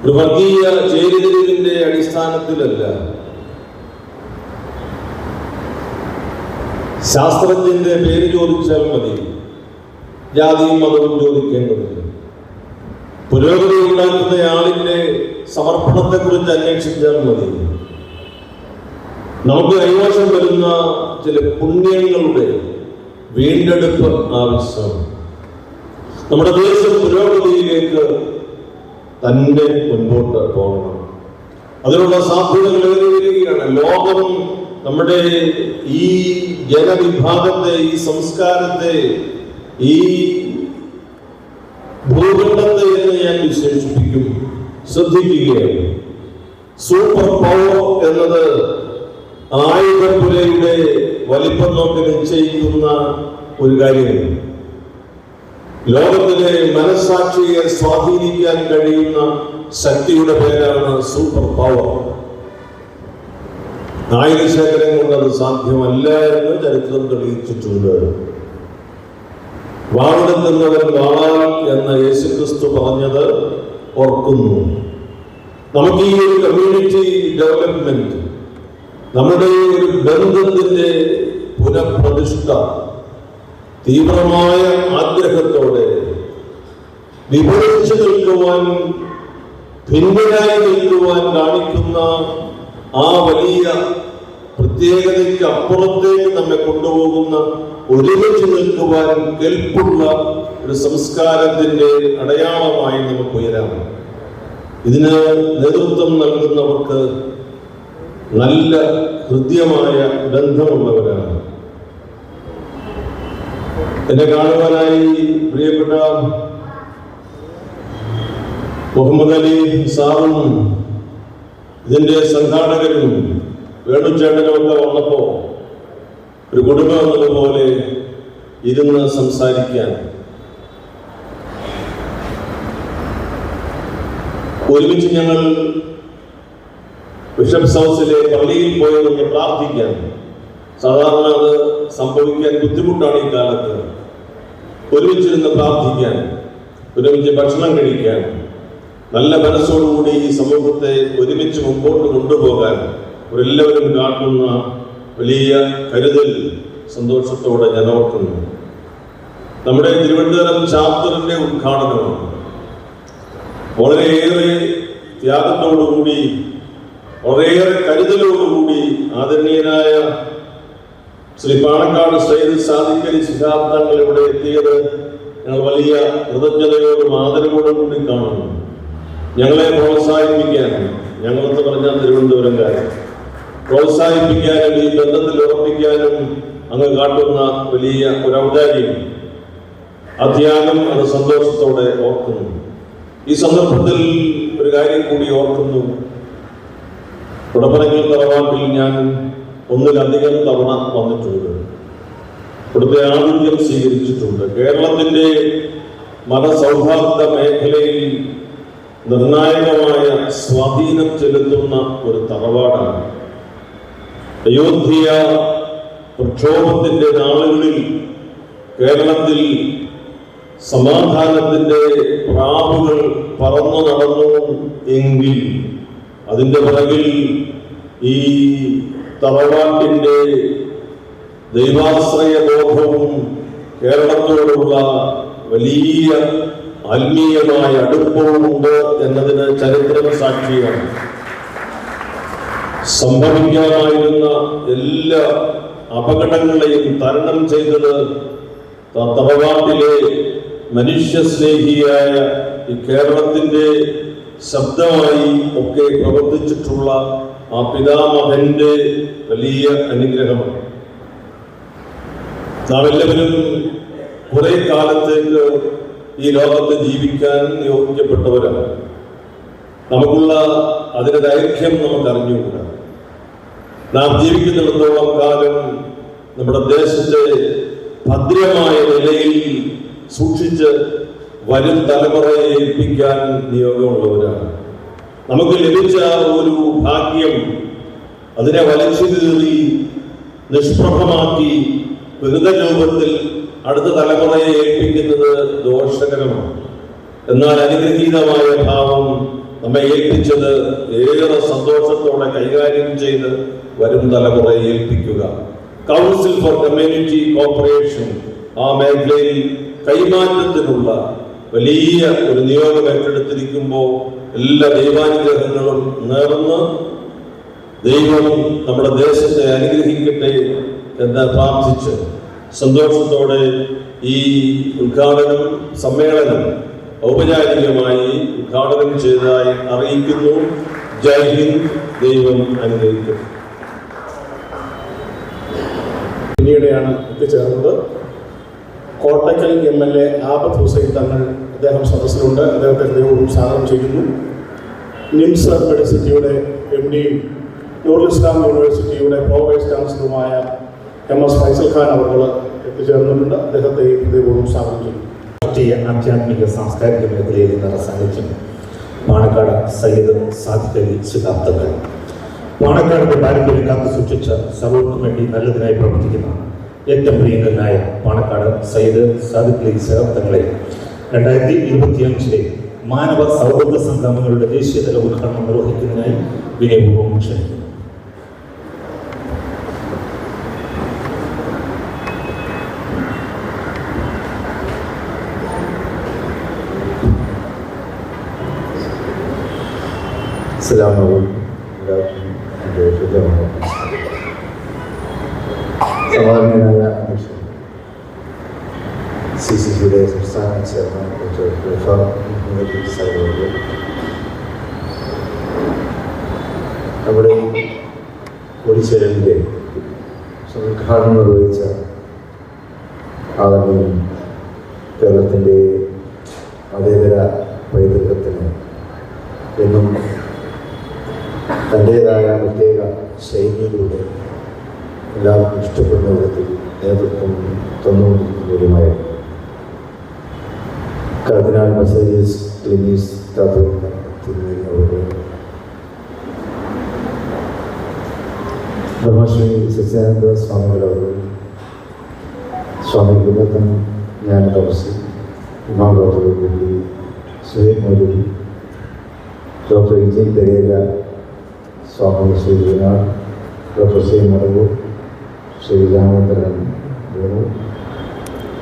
ഒരു വർഗീയ ചേരിതിരിവിന്റെ അടിസ്ഥാനത്തിലല്ല. ശാസ്ത്രജ്ഞന്റെ പേര് ചോദിച്ചാൽ മതി, ജാതിയും മതവും ചോദിക്കേണ്ടതില്ല. പുരോഗതി ഉണ്ടാക്കുന്ന ആളിന്റെ സമർപ്പണത്തെ കുറിച്ച് അന്വേഷിച്ചാൽ മതി. നമുക്ക് കൈവശം വരുന്ന ചില പുണ്യങ്ങളുടെ വീണ്ടെടുപ്പ് ആവശ്യം. നമ്മുടെ ദേശം പുരോഗതിയിലേക്ക് തന്നെ മുൻപോട്ട് പോകണം. അതിനുള്ള സാധ്യതകൾ ഏറി വരികയാണ്. ലോകം നമ്മുടെ ഈ ജനവിഭാഗത്തെ, ഈ സംസ്കാരത്തെ, ഈ ഭൂഖണ്ഡത്തെ എന്ന് ഞാൻ വിശേഷിപ്പിക്കും, ശ്രദ്ധിക്കുകയാണ്. സൂപ്പർ പവർ എന്നത് ആയുധപ്പുരയുടെ വലിപ്പം നോക്കി നിശ്ചയിക്കുന്ന ഒരു കാര്യമാണ്. ലോകത്തിലെ മനസ്സാക്ഷിയെ സ്വാധീനിക്കാൻ കഴിയുന്ന ശക്തിയുടെ പേരാണ് സൂപ്പർ പവർ. ആയുധശേഖരം കൊണ്ട് അത് സാധ്യമല്ല എന്ന് ചരിത്രം തെളിയിച്ചിട്ടുണ്ട്. വാളെടുക്കുന്നവൻ വാളാൽ എന്ന യേശുക്രിസ്തു പറഞ്ഞത് ഓർക്കുന്നു. നമുക്ക് ഈ ഒരു കമ്മ്യൂണിറ്റി ഡെവലപ്മെന്റ്, നമ്മുടെ ഒരു ബന്ധത്തിന്റെ പുനഃപ്രതിഷ്ഠ തീവ്രമായ ആഗ്രഹത്തോടെ വിഭജിച്ചു നിൽക്കുവാൻ, ഭിന്നരായി നിൽക്കുവാൻ കാണിക്കുന്ന ആ വലിയ പ്രത്യേകതയ്ക്ക് അപ്പുറത്തേക്ക് നമ്മെ കൊണ്ടുപോകുന്ന, ഒരുമിച്ച് നിൽക്കുവാൻ കെൽപ്പുള്ള ഒരു സംസ്കാരത്തിന്റെ അടയാളമായി നമുക്ക് ഉയരാം. ഇതിന് നേതൃത്വം നൽകുന്നവർക്ക് നല്ല ഹൃദ്യമായ ബന്ധമുള്ളവരാണ്. എന്നെ കാണുവാനായി പ്രിയപ്പെട്ട മുഹമ്മദ് അലി സാറും ഇതിൻ്റെ സംഘാടകരും വേണുചേട്ടനുമൊക്കെ വന്നപ്പോൾ ഒരു കുടുംബം എന്നതുപോലെ ഇരുന്ന് സംസാരിക്കാൻ ഒരുമിച്ച് ഞങ്ങൾ ബിഷപ്സ് ഹൗസിലെ പള്ളിയിൽ പോയി നിന്ന് പ്രാർത്ഥിക്കാൻ. സാധാരണ അത് സംഭവിക്കാൻ ബുദ്ധിമുട്ടാണ് ഈ കാലത്ത്. ഒരുമിച്ചിരുന്ന് പ്രാർത്ഥിക്കാൻ, ഒരുമിച്ച് ഭക്ഷണം കഴിക്കാൻ, നല്ല മനസ്സോടുകൂടി ഈ സമൂഹത്തെ ഒരുമിച്ച് മുമ്പോട്ട് കൊണ്ടുപോകാൻ അവരെല്ലാവരും കാട്ടുന്ന വലിയ കരുതൽ സന്തോഷത്തോടെ ഞാൻ ഓർക്കുന്നു. നമ്മുടെ തിരുവനന്തപുരം ചാപ്റ്ററിന്റെ ഉദ്ഘാടനമാണ്. വളരെയേറെ ത്യാഗത്തോടുകൂടി, വളരെയേറെ കരുതലോടുകൂടി ആദരണീയനായ ശ്രീ പാണക്കാട് സയ്യിദ് സാദിഖ് അലി ശിഹാബ് തങ്ങൾ ഇവിടെ എത്തിയത് ഞങ്ങൾ വലിയ കൃതജ്ഞതയോടും ആദരവോടും കൂടി കാണുന്നു. ഞങ്ങളെ പ്രോത്സാഹിപ്പിക്കാൻ, ഞങ്ങളെന്ന് പറഞ്ഞാൽ തിരുവനന്തപുരംകാരെ പ്രോത്സാഹിപ്പിക്കാനും ഈ ബന്ധത്തിൽ ഉറപ്പിക്കാനും അങ്ങ് കാട്ടുന്ന വലിയ ഒരു ഔദാര്യം, അത്യാഗം അത് സന്തോഷത്തോടെ ഓർക്കുന്നു. ഈ സന്ദർഭത്തിൽ ഒരു കാര്യം കൂടി ഓർക്കുന്നു. കുടപ്പനക്കൽ തറവാട്ടിൽ ഞാൻ ഒന്നിലധികം തവണ വന്നിട്ടുണ്ട്. ഇവിടുത്തെ ആതിഥ്യം സ്വീകരിച്ചിട്ടുണ്ട്. കേരളത്തിൻ്റെ മതസൗഹാർദ്ദ മേഖലയിൽ നിർണായകമായ സ്വാധീനം ചെലുത്തുന്ന ഒരു തറവാടാണ്. അയോധ്യ പ്രക്ഷോഭത്തിന്റെ നാളുകളിൽ കേരളത്തിൽ സമാധാനത്തിന്റെ പ്രാവുകൾ പറന്നു നടന്നു എങ്കിൽ അതിൻ്റെ പിറകിൽ ഈ തറവാട്ടിൻ്റെ ദൈവാശ്രയ ബോധവും കേരളത്തോടുള്ള വലിയ ആത്മീയമായ അടുപ്പവും ഉണ്ട് എന്നതിന് ചരിത്രം സാക്ഷിയാണ്. സംഭവിക്കാമായിരുന്ന എല്ലാ അപകടങ്ങളെയും തരണം ചെയ്തത് തറവാട്ടിലെ മനുഷ്യസ്നേഹിയായ ഈ കേരളത്തിൻ്റെ ശബ്ദമായി ഒക്കെ പ്രവർത്തിച്ചിട്ടുള്ള ആ പിതാമഹന്റെ വലിയ അനുഗ്രഹമാണ്. നാം എല്ലാവരും കുറെ കാലത്തേക്ക് ഈ ലോകത്ത് ജീവിക്കാൻ നിയോഗിക്കപ്പെട്ടവരാണ്. നമുക്കുള്ള അതിന്റെ ദൈർഘ്യം നമുക്ക് അറിഞ്ഞുകൂടാ. നാം ജീവിക്കുന്നിടത്തോളം കാലം നമ്മുടെ ദേശത്തെ ഭദ്രമായ നിലയിൽ സൂക്ഷിച്ച് വരും തലമുറയെ ഏൽപ്പിക്കാൻ നിയോഗമുള്ളവരാണ്. നമുക്ക് ലഭിച്ച ഒരു ഭാഗ്യം അതിനെ വലിച്ചു കീറി നിഷ്പ്രഭമാക്കി വിരുദ്ധ രൂപത്തിൽ അടുത്ത തലമുറയെ ഏൽപ്പിക്കുന്നത് ദോഷകരമാണ്. എന്നാൽ അനുഗ്രഹീതമായ ഭാവം നമ്മെ ഏൽപ്പിച്ചത് ഏറെ സന്തോഷത്തോടെ കൈകാര്യം ചെയ്ത് വരും തലമുറയെ ഏൽപ്പിക്കുക. കൗൺസിൽ ഫോർ കമ്മ്യൂണിറ്റി കോർപ്പറേഷൻ ആ മേഖലയിൽ കൈമാറ്റത്തിനുള്ള വലിയ ഒരു നിയോഗം ഏറ്റെടുത്തിരിക്കുമ്പോൾ എല്ലാ ദൈവാനുഗ്രഹങ്ങളും നേർന്ന് ദൈവം നമ്മുടെ ദേശത്തെ അനുഗ്രഹിക്കട്ടെ എന്ന് പ്രാർത്ഥിച്ച് സന്തോഷത്തോടെ ഈ ഉദ്ഘാടനം സമ്മേളനം ഔപചാരികമായി ഉദ്ഘാടനം ചെയ്തതായി അറിയിക്കുന്നു. ജയ് ഹിന്ദ്. ദൈവം അനുഗ്രഹിക്കും. പിന്നീടെയാണ് എത്തിച്ചേർന്നത്. കോട്ടയ്ക്കൽ MLA ആബദ് ഹുസൈൻ തങ്ങൾ അദ്ദേഹം സദസ്സിലുണ്ട്. അദ്ദേഹത്തെ ദൈവവും സ്വാഗതം ചെയ്യുന്നു. നിംസ് മെഡിസിറ്റിയുടെ MDയും നൂറുൽ ഇസ്ലാം യൂണിവേഴ്സിറ്റിയുടെ പ്രോ വൈസ് ചാൻസലറുമായ MS ഫൈസൽ ഖാൻ അവർ എത്തിച്ചേർന്നിട്ടുണ്ട്. അദ്ദേഹത്തെ ദൈവവും സ്വാഗതം ചെയ്യുന്നു. രാഷ്ട്രീയ ആധ്യാത്മിക സാംസ്കാരിക മേഖലയിൽ നിറ സാന്നിധ്യം പാണക്കാട് സയ്യിദ് സാദിഖ് അലി ശിഹാബ് തങ്ങൾ. പാണക്കാടിന്റെ പാരമ്പര്യം കാത്തു സൂക്ഷിച്ച സർവ്വർക്കും വേണ്ടി നല്ലതിനായി പ്രവർത്തിക്കുന്ന ഏറ്റവും പ്രിയങ്കരനായ പാണക്കാട് സയ്യിദ് സാദിഖ് അലി ശിഹാബ് തങ്ങളെ 2025 മാനവ സൗഹൃദ സംഗമങ്ങളുടെ ദേശീയതല ഉദ്ഘാടനം നിർവഹിക്കുന്നതിനായി വിനയപൂർവ്വം ക്ഷണിക്കുന്നു. സമാധാനമായ അധ്യക്ഷൻ CCCയുടെ സംസ്ഥാന ചെയർമാൻ സാഹിബ്, നമ്മുടെ കൂടിച്ചേരലിൻ്റെ ഉദ്ഘാടനം നിർവഹിച്ച ആദരണീയൻ കേരളത്തിൻ്റെ മതേതര പൈതൃകത്തിന് എന്നും തൻ്റേതായ പ്രത്യേക ശൈലിയിലൂടെ എല്ലാവർക്കും ഇഷ്ടപ്പെടുന്ന വിധത്തിൽ നേതൃത്വം തന്നുകൊണ്ടിരിക്കുന്നവരുമായ കർദിനാൾ ബസേലിയസ് ക്ലീമീസ് കാതോലിക്ക തിരുമേനിയോട്, ബ്രഹ്മശ്രീ സത്യാനന്ദ സ്വാമികളോട്, സ്വാമി ഗുരുദത്തൻ ജ്ഞാനതപസ്വി, ഇമാം ഡോക്ടർ കുട്ടി സുഹൈബ് മൗലവി, ഡോക്ടർ വിജയൻ പെരേര, സ്വാമി ശ്രീ വിനാൾ, ഡോക്ടർ സി മടവൂർ, ശ്രീ രാമചന്ദ്രൻ വേണു,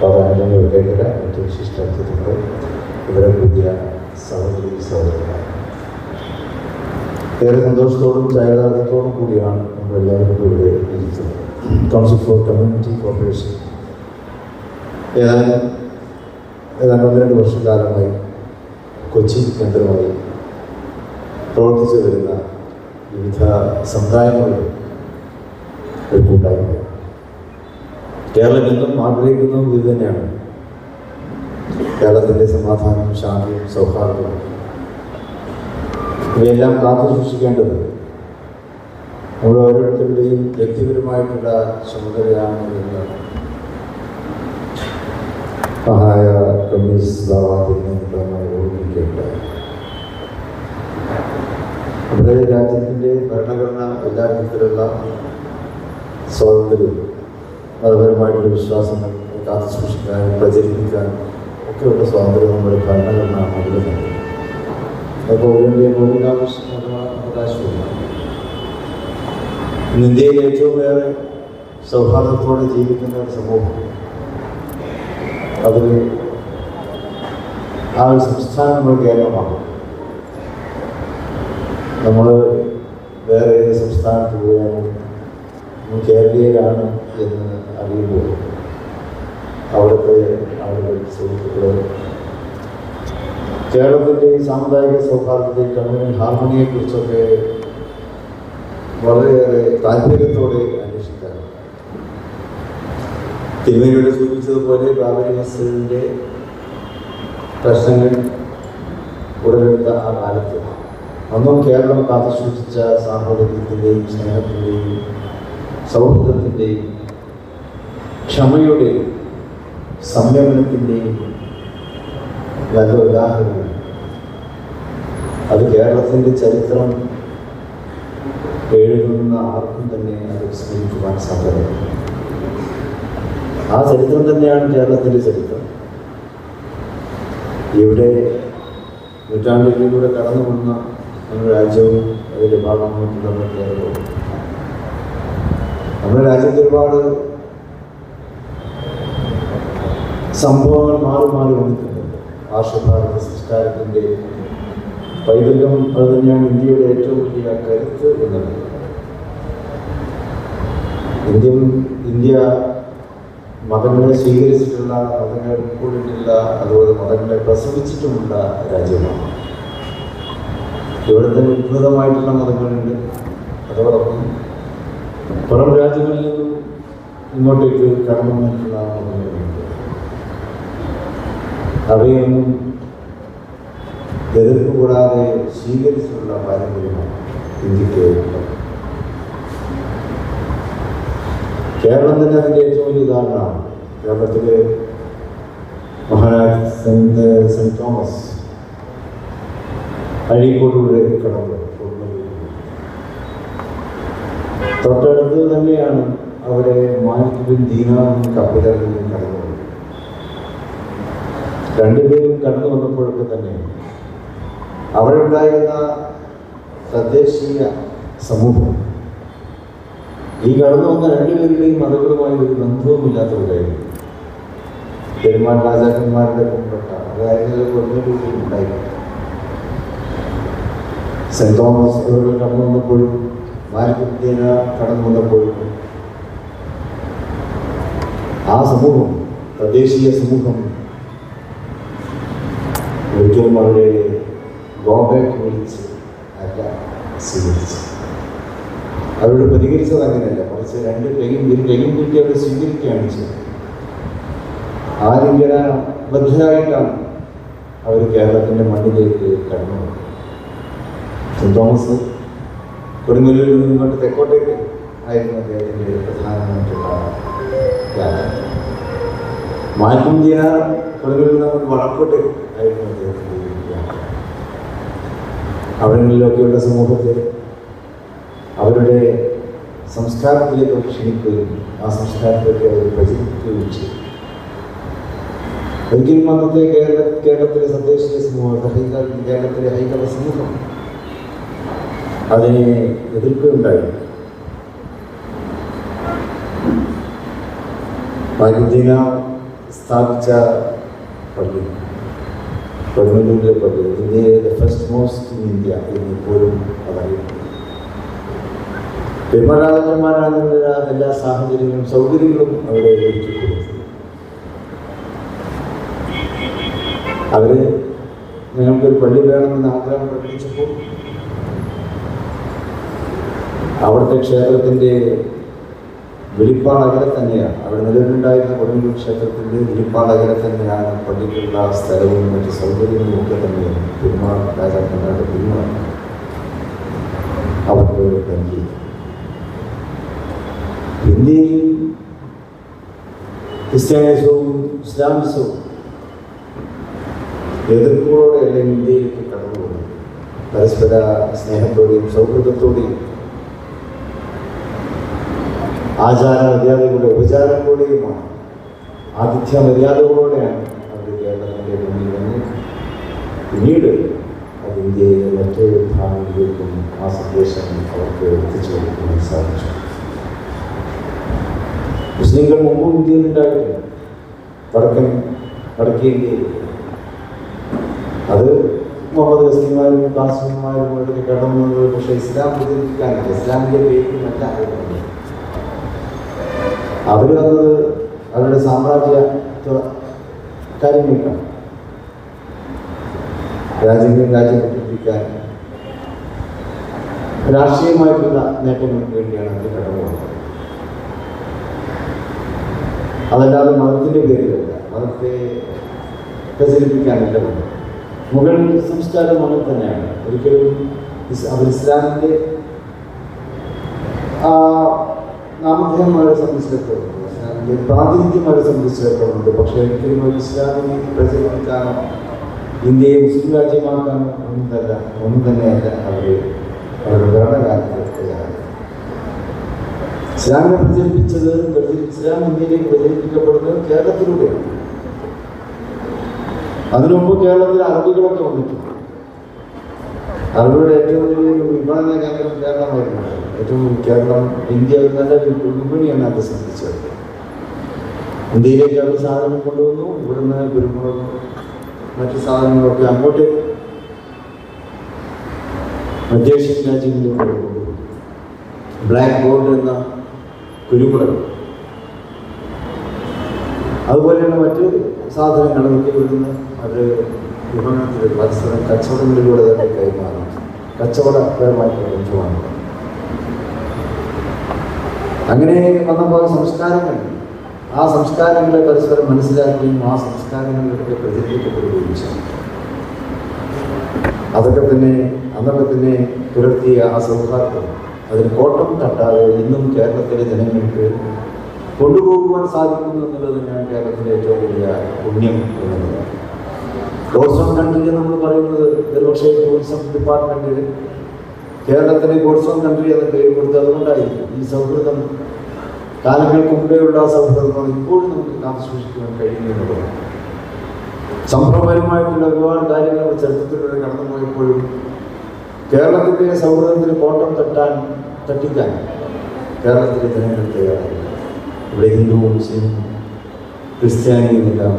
പാതാനന്ദ വെങ്കട, മറ്റു വിശിഷ്ടാതിഥികൾ, ഇവരെ പുതിയ സഹോദരി സഹോദരന്മാർ, ഏറെ സന്തോഷത്തോടും ചായതാർത്ഥത്തോടും കൂടിയാണ് നമ്മളെല്ലാവരും ഇവിടെ ഇരിക്കുന്നത്. കൗൺസിൽ ഫോർ കമ്മ്യൂണിറ്റി കോർപ്പറേഷൻ ഏതാണ്ട് 12 വർഷക്കാലമായി കൊച്ചി കേന്ദ്രമായി പ്രവർത്തിച്ചു വരുന്ന വിവിധ സമുദായങ്ങളുടെ ഒരു കൂട്ടായ്മ. കേരളം എന്നും ആഗ്രഹിക്കുന്നതും ഇത് തന്നെയാണ്. കേരളത്തിൻ്റെ സമാധാനം, ശാന്തിയും സൗഹാർദ്ദവും ഇവയെല്ലാം കാത്തു സൂക്ഷിക്കേണ്ടത് നമ്മൾ ഓരോരുത്തരുടെയും വ്യക്തിപരമായിട്ടുള്ള ചുമതലയാണ് എന്ന് മഹാനായ കമ്മ്യൂണിസ്റ്റ് ബാബാദിനെ ഓർമ്മിക്കേണ്ടത്. നമ്മുടെ രാജ്യത്തിൻ്റെ ഭരണഘടന എല്ലാ വിധത്തിലുള്ള സ്വാതന്ത്ര്യവും മതപരമായിട്ടുള്ള വിശ്വാസങ്ങൾ കാത്തു സൂക്ഷിക്കാനും പ്രചരിപ്പിക്കാനും ഒക്കെയുള്ള സ്വാതന്ത്ര്യം നമ്മുടെ ഭരണഘടന നൽകുന്നുണ്ട്. അത് പൗരൻ്റെ മൗലികാവകാശവുമാണ്. ഇന്ന് ഇന്ത്യയിൽ ഏറ്റവും ഏറെ സൗഹാർദ്ദത്തോടെ ജീവിക്കുന്ന ഒരു സമൂഹം, അതിൽ ആ ഒരു സംസ്ഥാനം നമ്മുടെ കേരളമാണ്. നമ്മൾ വേറെ ഏത് സംസ്ഥാനത്ത് പോയാലും കേരളീയരാണ് എന്ന് അറിയുമ്പോൾ അവിടുത്തെ ആളുകൾ, സുഹൃത്തുക്കൾ കേരളത്തിൻ്റെ സാമുദായിക സൗഹാർദ്ദത്തെ, കമ്മ്യൂണൽ ഹാർമണിയെക്കുറിച്ചൊക്കെ വളരെയേറെ താല്പര്യത്തോടെ അന്വേഷിക്കാറ്. തിരുമേനിയുടെ സൂചിപ്പിച്ചതുപോലെ പ്രാബല്യമസിൻ്റെ പ്രശ്നങ്ങൾ ഉടലെടുത്ത ആ കാലത്ത് അന്നും കേരളം കാത്തുസൂക്ഷിച്ച സാഹോദര്യത്തിൻ്റെയും സ്നേഹത്തിൻ്റെയും സൗഹൃദത്തിൻ്റെയും ക്ഷമയുടെയും സംയമനത്തിൻ്റെയും നല്ല ഉദാഹരണം. അത് കേരളത്തിൻ്റെ ചരിത്രം എഴുതുന്ന ആർക്കും തന്നെ അത് സ്മരിക്കുവാൻ സാധ്യതയുണ്ട്. ആ ചരിത്രം തന്നെയാണ് കേരളത്തിൻ്റെ ചരിത്രം. ഇവിടെ നൂറ്റാണ്ടുകളിലൂടെ കടന്നു വന്ന നമ്മുടെ രാജ്യവും അതിൻ്റെ ഭാഗമായിട്ടുള്ള കേരളവും. നമ്മുടെ രാജ്യത്ത് ഒരുപാട് സംഭവങ്ങൾ മാറി മാറി വന്നിട്ടുണ്ട്. ആർഷഭാരത സംസ്കാരത്തിൻ്റെ പൈതൃകം അത് തന്നെയാണ് ഇന്ത്യയുടെ ഏറ്റവും വലിയ കരുത്ത് എന്നുള്ളത്. ഇന്ത്യ മതങ്ങളെ സ്വീകരിച്ചിട്ടുള്ള, മതങ്ങളെ ഉൾക്കൊണ്ടിട്ടുള്ള, അതുപോലെ മതങ്ങളെ പ്രസവിച്ചിട്ടുമുള്ള രാജ്യമാണ്. ഇവിടെ തന്നെ ഉദ്ഭുതമായിട്ടുള്ള മതങ്ങളുണ്ട്. അതോടൊപ്പം പുറം രാജ്യങ്ങളിൽ നിന്നും ഇങ്ങോട്ടേക്ക് കടന്നു വന്നിട്ടുള്ള മതങ്ങളുണ്ട്. അവയൊന്നും എതിർപ്പ് കൂടാതെ സ്വീകരിച്ചിട്ടുള്ള പാരമ്പര്യമാണ് ഇന്ത്യക്ക്. കേരളം തന്നെ അതിൻ്റെ ഏറ്റവും വലിയ ഉദാഹരണമാണ്. കേരളത്തിലെ മഹാനായ സെന്റ് തോമസ് അഴീക്കോടിലൂടെ കടന്നു തൊട്ടടുത്ത് തന്നെയാണ് അവിടെ മാലിക് ബിൻ ദീനാറും കപ്പിലറിലും കടന്നു വന്നത്. രണ്ടുപേരും കടന്നു വന്നപ്പോഴൊക്കെ തന്നെ അവിടെ ഉണ്ടായിരുന്ന തദ്ദേശീയ സമൂഹം ഈ കടന്നു വന്ന രണ്ടുപേരുടെയും മതങ്ങളുമായി ഒരു ബന്ധവുമില്ലാത്തവരായിരുന്നു. പെരുമാൾ രാജാക്കന്മാരുടെ മുൻപെട്ട അതായത് ഉണ്ടായിരുന്നു. സെന്റ് തോമസ് അവരുടെ കടന്നു വന്നപ്പോഴും മാലിക് കടന്നു വന്നപ്പോഴും ആ സമൂഹം, തദ്ദേശീയ സമൂഹം, ഒരിക്കലും അവരെ ഗോബാക്ക് വിളിച്ച് അല്ല സ്വീകരിച്ചു. അവരോട് പ്രതികരിച്ചത് അങ്ങനെയല്ല, മറിച്ച് രണ്ട് കൈയും കിട്ടി അവരെ സ്വീകരിക്കുകയാണ് ചെയ്തത്. ആലിംഗനബദ്ധരായിട്ടാണ് അവർ കേരളത്തിൻ്റെ മണ്ണിലേക്ക് കടന്നു വന്നത്. സെൻറ് തോമസ് കൊടുങ്ങല്ലൂരിൽ നിന്ന് ഇങ്ങോട്ട് തെക്കോട്ടേക്ക് ആയിരുന്നു അദ്ദേഹത്തിൻ്റെ പ്രധാനമായിട്ടുള്ള യാത്ര. മാൽക്കം ദിനാർ കൊടുങ്ങല്ലൂരിൽ നിന്ന് വടക്കോട്ടേക്ക് ആയിരുന്നു അദ്ദേഹത്തിൻ്റെ യാത്ര. അവിടങ്ങളിലൊക്കെയുള്ള സമൂഹത്തെ അവരുടെ സംസ്കാരത്തിലേക്ക് ക്ഷണിക്കുകയും ആ സംസ്കാരത്തിലേക്ക് അവർ പ്രചരിപ്പിക്കുകയും ചെയ്തു. ഒരിക്കലും അന്നത്തെ കേരളത്തിലെ തദ്ദേശീയ സമൂഹം, കേരളത്തിലെ ഹൈന്ദവ സമൂഹം അതിനെ എതിർക്കുകയുണ്ടായി. മാൽക്കം സ്ഥാപിച്ച പള്ളി, കൊടുങ്ങല്ലൂരിലെ പള്ളി, ഇന്ത്യയിലെ ഫസ്റ്റ് മോസ്റ്റ് ഇൻ ഇന്ത്യ എന്നിപ്പോഴും അതറിയുന്നു. പെരുമാറാജന്മാരാകുന്ന എല്ലാ സാഹചര്യങ്ങളും സൗകര്യങ്ങളും അവിടെ ഒരുക്കിക്കൊടുത്തു. അവര് ഞങ്ങൾക്കൊരു പള്ളി വേണമെന്ന് ആഗ്രഹം പ്രകടിപ്പിച്ചപ്പോൾ അവിടുത്തെ ക്ഷേത്രത്തിൻ്റെ വെളിപ്പാടകലെ തന്നെയാണ്, അവിടെ നിലവിലുണ്ടായിരുന്ന കൊടുങ്ങല്ലൂർ ക്ഷേത്രത്തിൻ്റെ വെളിപ്പാടകലെ തന്നെയാണ് പള്ളിക്കുള്ള സ്ഥലവും മറ്റ് സൗകര്യങ്ങളും ഒക്കെ തന്നെയാണ് പെരുമാൾ രാജാക്കന്മാരുടെ പെരുമാൾ അവർക്ക് നൽകി. ഇന്ത്യയിൽ ക്രിസ്ത്യാനിസവും ഇസ്ലാമിസവും എതിർപ്പുകളോടെയല്ല ഇന്ത്യയിലേക്ക് കടന്നു പോകുന്നത്. പരസ്പര സ്നേഹത്തോടെയും സൗഹൃദത്തോടെയും ആചാര മര്യാദകളുടെ ഉപചാരങ്ങളോടെയുമാണ്, ആതിഥ്യ മര്യാദകളോടെയാണ് അവർ കേരളത്തിൻ്റെ മുന്നിൽ വന്ന് പിന്നീട് അത് ഇന്ത്യയിലെ മറ്റൊരു ഭാഗങ്ങളിലേക്കും ആ സന്ദേശം അവർക്ക് എത്തിച്ചു കൊടുക്കാൻ സാധിച്ചു. മുസ്ലിങ്ങൾ മുമ്പും ഇന്ത്യയിൽ ഉണ്ടായിട്ടുണ്ട്, വടക്കേ ഇന്ത്യയിൽ. അത് മുഹമ്മദ് ഗസ്നിമാരും കാസിമാരും ഒക്കെ കടന്നത്. പക്ഷേ ഇസ്ലാം പ്രചരിപ്പിക്കാനില്ല, ഇസ്ലാമിൻ്റെ പേരിൽ മറ്റാകുന്നുണ്ട്. അവർ വന്നത് അവരുടെ സാമ്രാജ്യ കാര്യങ്ങൾക്കാണ്, രാജ്യം പ്രചരിപ്പിക്കാൻ രാഷ്ട്രീയമായിട്ടുള്ള നേട്ടങ്ങൾക്ക് വേണ്ടിയാണ് അവർ കടന്നു പോകുന്നത്. അതല്ലാതെ മതത്തിൻ്റെ പേരിലല്ല, മതത്തെ പ്രചരിപ്പിക്കാനില്ല. മുഗൾ സംസ്കാരം അങ്ങനെ തന്നെയാണ്. ഒരിക്കലും അവർ ഇസ്ലാമിൻ്റെ നാമധേയം അവരെ സംബന്ധിച്ചിടത്തോളം, ഇസ്ലാമിൻ്റെ പ്രാതിനിധ്യം അവരെ സംബന്ധിച്ചിടത്തോളം. പക്ഷേ ഒരിക്കലും ഒരു ഇസ്ലാമിനെ പ്രചരിപ്പിക്കാനോ ഇന്ത്യയെ മുസ്ലിം രാജ്യമാക്കാനോ ഒന്നും തന്നെയല്ല അവർ അവരുടെ ഭരണകാലത്ത് തയ്യാറാണ്. ഇസ്ലാമിനെ പ്രചരിപ്പിച്ചത്, ഇസ്ലാം ഇന്ത്യയിലേക്ക് പ്രചരിപ്പിക്കപ്പെടുന്നത് കേരളത്തിലൂടെയാണ്. അതിനു മുമ്പ് കേരളത്തിൽ അറബികളൊക്കെ വന്നിട്ടുണ്ട്. അറബിയുടെ ഏറ്റവും വലിയ വിപണന കേന്ദ്രം കേരളമായിരുന്നു. കേരളം ഇന്ത്യ നല്ല വിപണിയാണ് അത് സംബന്ധിച്ചത്. ഇന്ത്യയിലേക്ക് അവർ സാധനം കൊണ്ടുവന്നു. ഇവിടുന്ന് കുരുമുളകും മറ്റു സാധനങ്ങളൊക്കെ അങ്ങോട്ട് മധ്യേഷ്യൻ രാജ്യങ്ങളിലേക്ക് കൊണ്ടുപോകും. ബ്ലാക്ക് ഗോൾഡ് എന്ന കുരുമുളക്, അതുപോലെയുള്ള മറ്റ് സാധനങ്ങളൊക്കെ ഇവിടുന്ന് അത് വിപണനത്തിൽ പരസ്പരം കച്ചവടങ്ങളിലൂടെ തന്നെ കൈമാറും. കച്ചവടപരമായിട്ടുള്ള ബന്ധമാണ്. അങ്ങനെ വന്നപ്പോൾ സംസ്കാരങ്ങൾ, ആ സംസ്കാരങ്ങളെ പരസ്പരം മനസ്സിലാക്കുകയും ആ സംസ്കാരങ്ങളിലൊക്കെ പ്രചരിപ്പിക്കപ്പെടുകയും ചെയ്യും. അതൊക്കെ തന്നെ പുലർത്തിയ ആ സൗഹാർദ്ദം അതിന് കോട്ടം തട്ടാതെ ഇന്നും കേരളത്തിലെ ജനങ്ങൾക്ക് കൊണ്ടുപോകുവാൻ സാധിക്കുന്നു എന്നുള്ളത് തന്നെയാണ് കേരളത്തിലെ ഏറ്റവും വലിയ പുണ്യം എന്നുള്ളത്. ഗോഡ്സ് ഓൺ കൺട്രി നമ്മൾ പറയുന്നത് ഒരുപക്ഷേ ടൂറിസം ഡിപ്പാർട്ട്മെൻറ്റ് കേരളത്തിന് ഗോഡ്സ് ഓൺ കൺട്രി എന്ന പേര് കൊടുത്ത് അതുകൊണ്ടായിരിക്കും. ഈ സൗഹൃദം കാലങ്ങൾക്ക് മുമ്പേയുള്ള സൗഹൃദം ഇപ്പോഴും നമുക്ക് കാത്തുസൂക്ഷിക്കുവാൻ കഴിയുന്നതാണ്. സംഭവപരമായിട്ടുള്ള ഒരുപാട് കാര്യങ്ങൾ ചരിത്രത്തിലൂടെ കടന്നുപോയപ്പോഴും കേരളത്തിൻ്റെ സൗഹൃദത്തിന് കോട്ടം തട്ടിക്കാൻ കേരളത്തിലെ ജനങ്ങൾ തയ്യാറായി. ഇവിടെ ഹിന്ദുവും മുസ്ലിമും ക്രിസ്ത്യാനിയുമെല്ലാം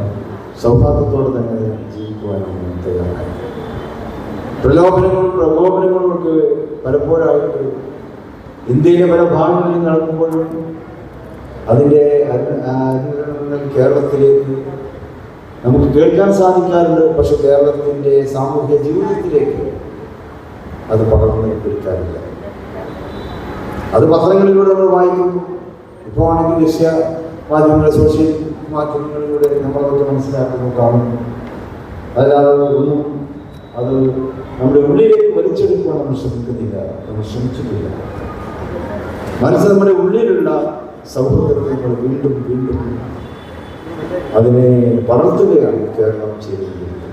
സൗഹാർദ്ദത്തോടെ തന്നെ ജീവിക്കുവാനാണ് തയ്യാറായി. പ്രകോപനങ്ങളൊക്കെ പലപ്പോഴായിട്ട് ഇന്ത്യയിലെ പല ഭാഗങ്ങളിൽ നടക്കുമ്പോഴും അതിൻ്റെ കേരളത്തിലേക്ക് നമുക്ക് കേൾക്കാൻ സാധിക്കാറുണ്ട്. പക്ഷെ കേരളത്തിൻ്റെ സാമൂഹ്യ ജീവിതത്തിലേക്ക് അത് പകർന്നു പിടിക്കാറില്ല. അത് പത്രങ്ങളിലൂടെ നമ്മൾ വായിക്കുന്നു. ഇപ്പോൾ ആണെങ്കിൽ ദൃശ്യ മാധ്യമങ്ങൾ, സോഷ്യൽ മാധ്യമങ്ങളിലൂടെ നമ്മളതൊക്കെ മനസ്സിലാക്കുന്നു, കാണുന്നു. അല്ലാതെ ഒന്നും അത് നമ്മുടെ ഉള്ളിലേക്ക് വലിച്ചെടുക്കുവാൻ നമ്മൾ ശ്രമിക്കുന്നില്ല, നമ്മൾ ശ്രമിച്ചിട്ടില്ല. മനസ്സ് നമ്മുടെ ഉള്ളിലുള്ള സൗഹൃദത്തെ നമ്മൾ വീണ്ടും വീണ്ടും അതിനെ വളർത്തുകയാണ് കേരളം ചെയ്തിരിക്കുന്നത്.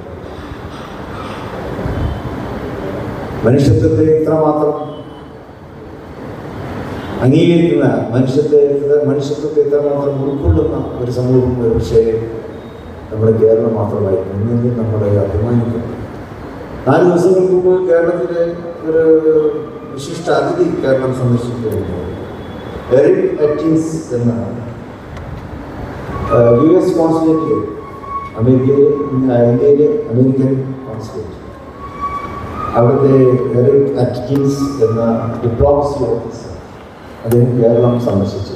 മനുഷ്യത്വത്തെ ഇത്രമാത്രം അംഗീകരിക്കുന്ന, മനുഷ്യത്വത്തെ ഇത്രമാത്രം ഉൾക്കൊള്ളുന്ന ഒരു സമൂഹം ഒരു പക്ഷേ നമ്മുടെ കേരളം മാത്രമായിരുന്നു. ഇന്നെങ്കിലും നമ്മളെ അഭിമാനിക്കുന്നു. 4 ദിവസങ്ങൾക്ക് മുമ്പ് കേരളത്തിലെ ഒരു വിശിഷ്ട അതിഥി കേരളം സന്ദർശിക്കുകയായിരുന്നു. എറിക് അറ്റിൻസ് എന്ന US കോൺസുലേറ്റിൽ, ഇന്ത്യയിലെ അമേരിക്കൻ കോൺസുലേറ്റ്, അവിടുത്തെ എറിക് അറ്റ്കിൻസ് എന്ന ഡിപ്ലോമസി ഓഫീസർ അദ്ദേഹം കേരളം സന്ദർശിച്ചു.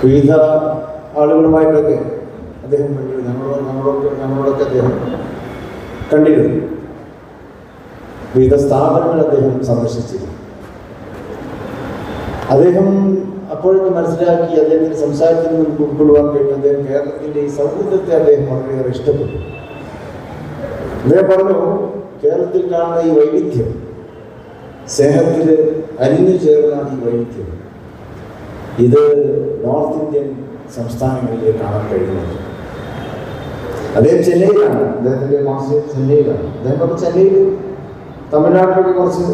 വിവിധ ആളുകളുമായിട്ടൊക്കെ അദ്ദേഹം ഞങ്ങളോടൊക്കെ അദ്ദേഹം കണ്ടിരുന്നു. വിവിധ സ്ഥാപനങ്ങൾ അദ്ദേഹം സന്ദർശിച്ചിരുന്നു. അദ്ദേഹം അപ്പോഴൊക്കെ മനസ്സിലാക്കി, അദ്ദേഹത്തിൻ്റെ സംസാരത്തിൽ നമുക്ക് ഉൾക്കൊള്ളുവാൻ കഴിഞ്ഞു. അദ്ദേഹം കേരളത്തിൻ്റെ ഈ സൗഹൃദത്തെ അദ്ദേഹം വളരെയേറെ ഇഷ്ടപ്പെട്ടു. അദ്ദേഹം പറഞ്ഞു, കേരളത്തിൽ കാണുന്ന ഈ വൈവിധ്യം, സ്നേഹത്തിൽ അലിഞ്ഞു ചേർന്ന ഈ വൈവിധ്യം, ഇത് നോർത്ത് ഇന്ത്യൻ സംസ്ഥാനങ്ങളിലേക്ക് കാണാൻ കഴിയുന്നത്. അദ്ദേഹം ചെന്നൈയിലാണ്, അദ്ദേഹത്തിൻ്റെ മാസ്റ്റർ ചെന്നൈയിലാണ്. അദ്ദേഹം പറഞ്ഞു, ചെന്നൈയിൽ തമിഴ്നാട്ടിലൊക്കെ കുറച്ച്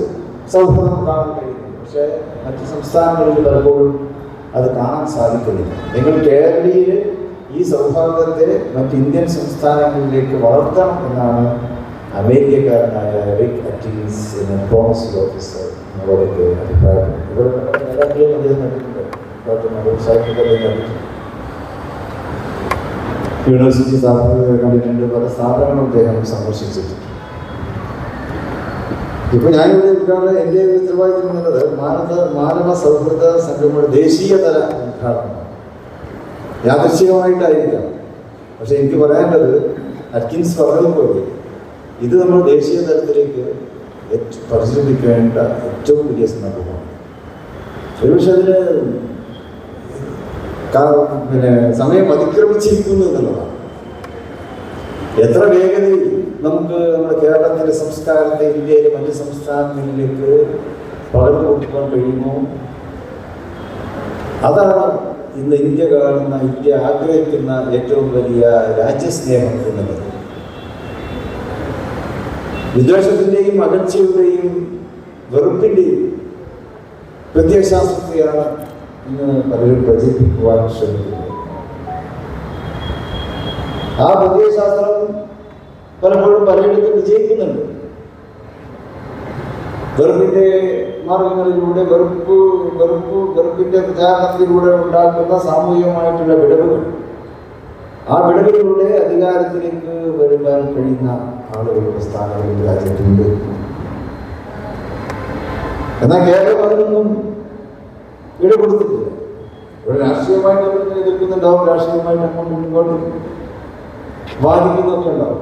സൗഹൃദം കാണാൻ കഴിയുന്നു, പക്ഷേ മറ്റ് സംസ്ഥാനങ്ങളിൽ പലപ്പോഴും അത് കാണാൻ സാധിക്കുന്നില്ല. നിങ്ങൾ കേരളീയർ ഈ സൗഹാർദ്ദത്തെ മറ്റ് ഇന്ത്യൻ സംസ്ഥാനങ്ങളിലേക്ക് വളർത്തണം എന്നാണ് അമേരിക്കക്കാരനായ എറിക് അറ്റിൻസ് എന്ന ഡിപ്ലോമസി ഓഫീസർ നമ്മളോടൊക്കെ അഭിപ്രായപ്പെട്ടു. ഇവരുടെ നേതാക്കളെയും അദ്ദേഹം കണ്ടിട്ടുണ്ട്. ഡോക്ടർ മധു സാഹിബ് അദ്ദേഹം കണ്ടിട്ടുണ്ട്. യൂണിവേഴ്സിറ്റി സ്ഥാപനങ്ങൾ കണ്ടിട്ടുണ്ട്. പല സ്ഥാപനങ്ങളും അദ്ദേഹം സന്ദർശിച്ചിട്ടുണ്ട്. ഇപ്പൊ ഞാനിവിടെ ഉദ്ഘാടനം, എൻ്റെ ഉത്തരവാദിത്വം എന്നുള്ളത് മാനവ സൗഹൃദ സംഘടനയുടെ ദേശീയതല ഉദ്ഘാടനമാണ്. യാദൃശ്ചികമായിട്ടായിരിക്കാം, പക്ഷെ എനിക്ക് പറയാനുള്ളത് അറ്റ്കിൻസ് പറഞ്ഞതുപോലെ ഇത് നമ്മൾ ദേശീയ തലത്തിലേക്ക് പരിശീലിപ്പിക്കേണ്ട ഏറ്റവും വലിയ സന്ദർഭമാണ്. ഒരുപക്ഷെ അതിന് സമയം അതിക്രമിച്ചിരിക്കുന്നു എന്നുള്ളതാണ്. എത്ര വേഗതയിൽ നമുക്ക് നമ്മുടെ കേരളത്തിൻ്റെ സംസ്കാരത്തെ ഇന്ത്യയിലെ മറ്റ് സംസ്ഥാനങ്ങളിലേക്ക് പകർന്നു കൊടുക്കാൻ കഴിയുമോ, അതാണ് ഇന്ന് ഇന്ത്യ കാണുന്ന, ഇന്ത്യ ആഗ്രഹിക്കുന്ന ഏറ്റവും വലിയ രാജ്യസ്നേഹം എന്നുള്ളത്. വിദ്വേഷത്തിൻ്റെയും അകൽച്ചയുടെയും വെറുപ്പിൻ്റെയും പ്രത്യയശാസ്ത്രത്തെയാണ് ഇന്ന് പലരും പ്രചരിപ്പിക്കുവാൻ ശ്രമിക്കുന്നത്. ആ പ്രത്യയശാസ്ത്രം പലപ്പോഴും പലയിടത്തും വിജയിക്കുന്നുണ്ട്. വെറുപ്പിൻ്റെ മാർഗങ്ങളിലൂടെ, വെറുപ്പിൻ്റെ പ്രചാരണത്തിലൂടെ ഉണ്ടാക്കുന്ന സാമൂഹികമായിട്ടുള്ള വിടവുകൾ, ആ വിടവിലൂടെ അധികാരത്തിലേക്ക് വരുവാൻ കഴിയുന്ന ആളുകളുടെ സ്ഥാനങ്ങളിൽ രാജ്യത്തുണ്ട്. എന്നാൽ കേരളം അതിനൊന്നും ഇടപെടുത്തിട്ടില്ല. ഇവിടെ രാഷ്ട്രീയമായിട്ട് എതിർക്കുന്നുണ്ടാവും, രാഷ്ട്രീയമായിട്ട് അങ്ങോട്ടും ഇങ്ങോട്ടും വാദിക്കുന്നതൊക്കെ ഉണ്ടാവും.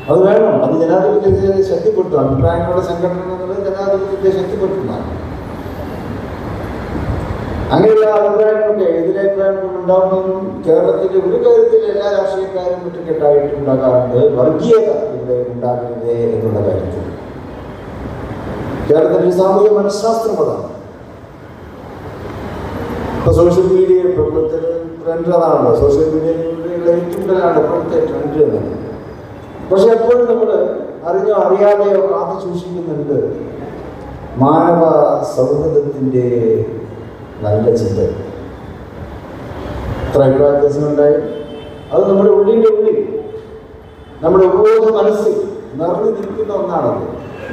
അത് വേണം, അത് ജനാധിപത്യത്തെ ശക്തിപ്പെടുത്തും. അഭിപ്രായങ്ങളുടെ സംഘടന എന്നുള്ളത് ജനാധിപത്യത്തെ ശക്തിപ്പെടുത്തുന്നതാണ്. അങ്ങനെയുള്ള അഭിപ്രായങ്ങളൊക്കെ, എതിരഭിപ്രായങ്ങൾ ഉണ്ടാകുന്നതും കേരളത്തിൻ്റെ ഒരു കാര്യത്തിൽ എല്ലാ രാഷ്ട്രീയക്കാരും ഒറ്റക്കെട്ടായിട്ടുണ്ടാകാറുണ്ട്. വർഗീയത ഇവിടെ ഉണ്ടാകരുതേ എന്നുള്ള കാര്യത്തിൽ കേരളത്തിൻ്റെ സാമൂഹിക മനഃശാസ്ത്രം അതാണ്. ഇപ്പോൾ സോഷ്യൽ മീഡിയ ഇപ്പോഴത്തെ ട്രെൻഡ് അതാണല്ലോ. സോഷ്യൽ മീഡിയയിലുള്ള ഏറ്റവും കൂടുതലാണ് ഇപ്പോഴത്തെ ട്രെൻഡ് എന്നാണ്. പക്ഷെ എപ്പോഴും നമ്മൾ അറിഞ്ഞോ അറിയാതെയോ കാത്തു സൂക്ഷിക്കുന്നുണ്ട് മാനവ സൗഹൃദത്തിൻ്റെ നല്ല ചിന്ത. എത്ര അഭിപ്രായ വ്യത്യാസങ്ങളുണ്ടായി, അത് നമ്മുടെ ഉള്ളിൻ്റെ ഉള്ളിൽ, നമ്മുടെ ഉപബോധ മനസ്സിൽ നിറഞ്ഞു നിൽക്കുന്ന ഒന്നാണത്.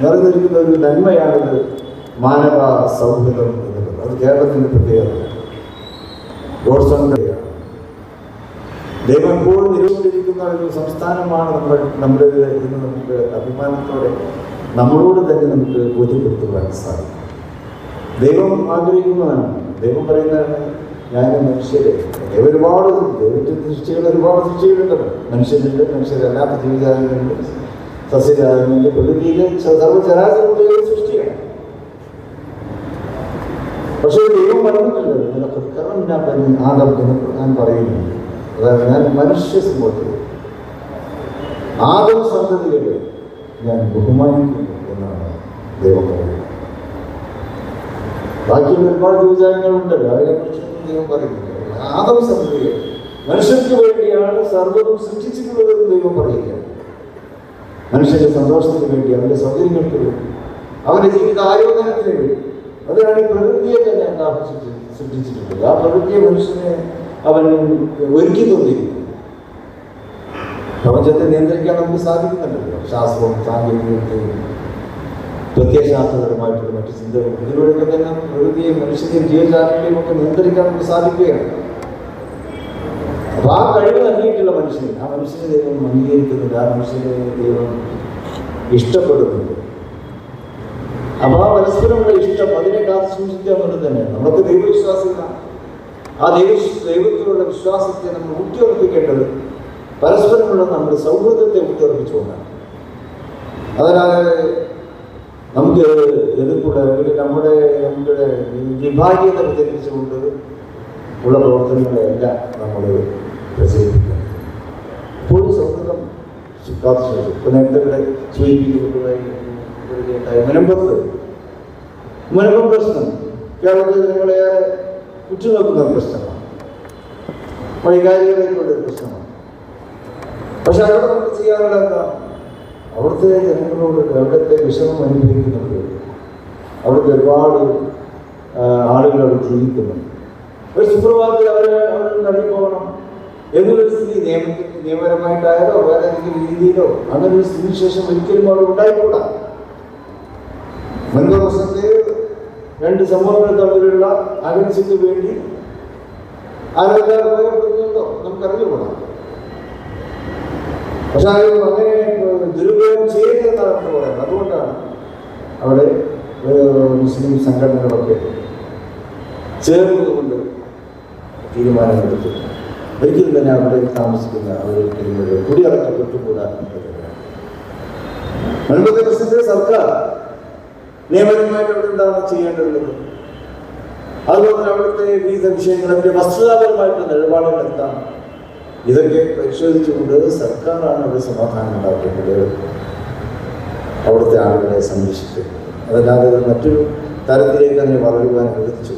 നിറഞ്ഞു നിൽക്കുന്ന ഒരു നന്മയാണിത് മാനവ സൗഹൃദം എന്നുള്ളത്. അത് കേരളത്തിൻ്റെ പ്രത്യേകതയാണ്. ഗോഡ്സോണിൻ്റെയാണ്. ദൈവം എപ്പോഴും നിലകൊണ്ടിരിക്കുന്ന ഒരു സംസ്ഥാനമാണ് നമ്മുടെ എന്ന് നമുക്ക് അഭിമാനത്തോടെ നമ്മളോട് തന്നെ നമുക്ക് ബോധ്യപ്പെടുത്തുവാൻ സാധിക്കും. ദൈവം ആഗ്രഹിക്കുന്നതാണ്. ദൈവം പറയുന്നതാണ്, ഞാൻ മനുഷ്യരെ, ഒരുപാട് ദൈവത്തിൻ്റെ സൃഷ്ടികൾ, ഒരുപാട് സൃഷ്ടികളുണ്ടല്ലോ. മനുഷ്യരുണ്ട്, മനുഷ്യരല്ലാത്ത ജീവജാലങ്ങളുണ്ട്, സസ്യജാലങ്ങളുണ്ട്, പ്രകൃതിയിലെ സർവ്വചരാചരങ്ങളുടെ സൃഷ്ടിയാണ്. പക്ഷേ ദൈവം പറഞ്ഞിട്ടില്ല, നിനക്ക് കറം ആദം എന്ന് ഞാൻ പറയുന്നുണ്ട്. അതായത് ഞാൻ മനുഷ്യ സമൂഹത്തിൽ ആദം സന്തതികളെ ഞാൻ ബഹുമാനിക്കുന്നു എന്നാണ് ദൈവം പറയുന്നത്. ബാക്കിയുള്ള ഒരുപാട് വിചാരങ്ങളുണ്ടല്ലോ, അതിനെക്കുറിച്ചൊന്നും ദൈവം പറയുന്നില്ല. ആദം സന്തതികൾ മനുഷ്യർക്ക് വേണ്ടിയാണ് സർവ്വതും സൃഷ്ടിച്ചിട്ടുള്ളതെന്ന് ദൈവം പറയുക. മനുഷ്യന്റെ സന്തോഷത്തിന് വേണ്ടി, അവന്റെ സൗകര്യങ്ങൾക്ക് വേണ്ടി, അവന്റെ ജീവിത ആയോധനത്തിന് വേണ്ടി. അതിനാണ് ഈ പ്രകൃതിയെ തന്നെ സൃഷ്ടിച്ചിട്ടുള്ളത്. ആ പ്രകൃതിയെ മനുഷ്യനെ അവൻ ഒരുക്കി തന്നിരിക്കുന്നു. പ്രപഞ്ചത്തെ നിയന്ത്രിക്കാൻ നമുക്ക് സാധിക്കുന്നുണ്ടല്ലോ, ശാസ്ത്രവും സാങ്കേതികതയും പ്രത്യയശാസ്ത്രപരമായിട്ടുള്ള മറ്റു ചിന്തകളും. ഇതിലൂടെയൊക്കെ തന്നെ പ്രകൃതിയെയും മനുഷ്യനെയും ജീവജാലങ്ങളെയും ഒക്കെ നിയന്ത്രിക്കാൻ നമുക്ക് സാധിക്കുകയാണ്. അപ്പൊ ആ കഴിവ് നൽകിയിട്ടുള്ള മനുഷ്യനെ, ആ മനുഷ്യനെ ദൈവം അംഗീകരിക്കുന്നുണ്ട്, ആ മനുഷ്യനെ ദൈവം ഇഷ്ടപ്പെടുന്നുണ്ട്. അപ്പൊ ആ പരസ്പരമുള്ള ഇഷ്ടം, അതിനെ കാത്തു സൂക്ഷിക്കുക എന്നുള്ളത് തന്നെയാണ്. നമുക്ക് ദൈവവിശ്വാസികളാണ്. ആ ദൈവത്തിലുള്ള വിശ്വാസത്തെ നമ്മൾ ഊട്ടിയുറപ്പിക്കേണ്ടത് പരസ്പരമുള്ള നമ്മുടെ സൗഹൃദത്തെ ഊട്ടിയുറപ്പിച്ചുകൊണ്ടാണ്. അതല്ലാതെ നമുക്ക് എതിർപ്പുള്ള നമ്മുടെ വിഭാഗീയത പ്രചരിപ്പിച്ചുകൊണ്ട് ഉള്ള പ്രവർത്തനങ്ങളെല്ലാം നമ്മൾ പ്രചരിപ്പിക്കണം. ഇപ്പോഴും സൗഹൃദം കാത്തു സൂക്ഷിക്കും. ഇപ്പൊ നേരത്തെ ഇവിടെ സൂചിപ്പിക്കപ്പെട്ടതായി മുനമ്പം പ്രശ്നം കേരളത്തിലെ ജനങ്ങളെയേറെ ഉറ്റുനോക്കുന്ന പ്രശ്നമാണ്, വൈകാരികതയ്ക്കുള്ള ഒരു പ്രശ്നമാണ്. പക്ഷെ അവിടെ നമുക്ക് ചെയ്യാനുള്ള എന്താ, അവിടുത്തെ ജനങ്ങളോട്, അവിടുത്തെ വിഷമം അനുഭവിക്കുന്നുണ്ട്, അവിടുത്തെ ഒരുപാട് ആളുകൾ അവിടെ ജീവിക്കുന്നുണ്ട്. ഒരു സുപ്രഭാതത്തിൽ അവരെ നടിപ്പോകണം എന്നൊരു സ്ഥിതി നിയമപരമായിട്ടായാലോ വേറെ ഏതെങ്കിലും രീതിയിലോ അങ്ങനെ ഒരു സ്ഥിതിവിശേഷം ഒരിക്കലും അവിടെ ഉണ്ടായിക്കൂടാ. മുൻപ് പ്രശ്നത്തെ രണ്ട് സമൂഹങ്ങൾ തമ്മിലുള്ള അകൽച്ചയ്ക്ക് വേണ്ടി ആരെല്ലാം ഉപയോഗപ്പെടുത്തുന്നുണ്ടോ നമുക്കറിഞ്ഞുകൂടാ. പക്ഷെ അങ്ങനെ ദുരുപയോഗം ചെയ്യരുതെന്നാണ് നമ്മൾ പറയുന്നത്. അതുകൊണ്ടാണ് അവിടെ മുസ്ലിം സംഘടനകളൊക്കെ ചേർന്നുകൊണ്ട് തീരുമാനമെടുത്തു. ഒരിക്കലും തന്നെ അവിടെ താമസിക്കുന്ന അവരൊരിക്കലും കുടിയിറക്കപ്പെട്ടുകൂടാ. മുൻപത്തെ പ്രശ്നത്തിൽ സർക്കാർ നിയമപരമായിട്ട് അവിടെ എന്താണ് ചെയ്യേണ്ടതുള്ളത്, അതുപോലെ തന്നെ അവിടുത്തെ വിവിധ വിഷയങ്ങൾ, അതിൻ്റെ വസ്തുതാപരമായിട്ടുള്ള നിലപാടുകൾ എന്താണ്, ഇതൊക്കെ പരിശോധിച്ചുകൊണ്ട് സർക്കാരാണ് അവിടെ സമാധാനം ഉണ്ടാക്കേണ്ടത്, അവിടുത്തെ ആളുകളെ സംരക്ഷിക്കുന്നത്. അതല്ലാതെ മറ്റൊരു തരത്തിലേക്ക് അതിനെ വളരുവാൻ അനുവദിച്ചു.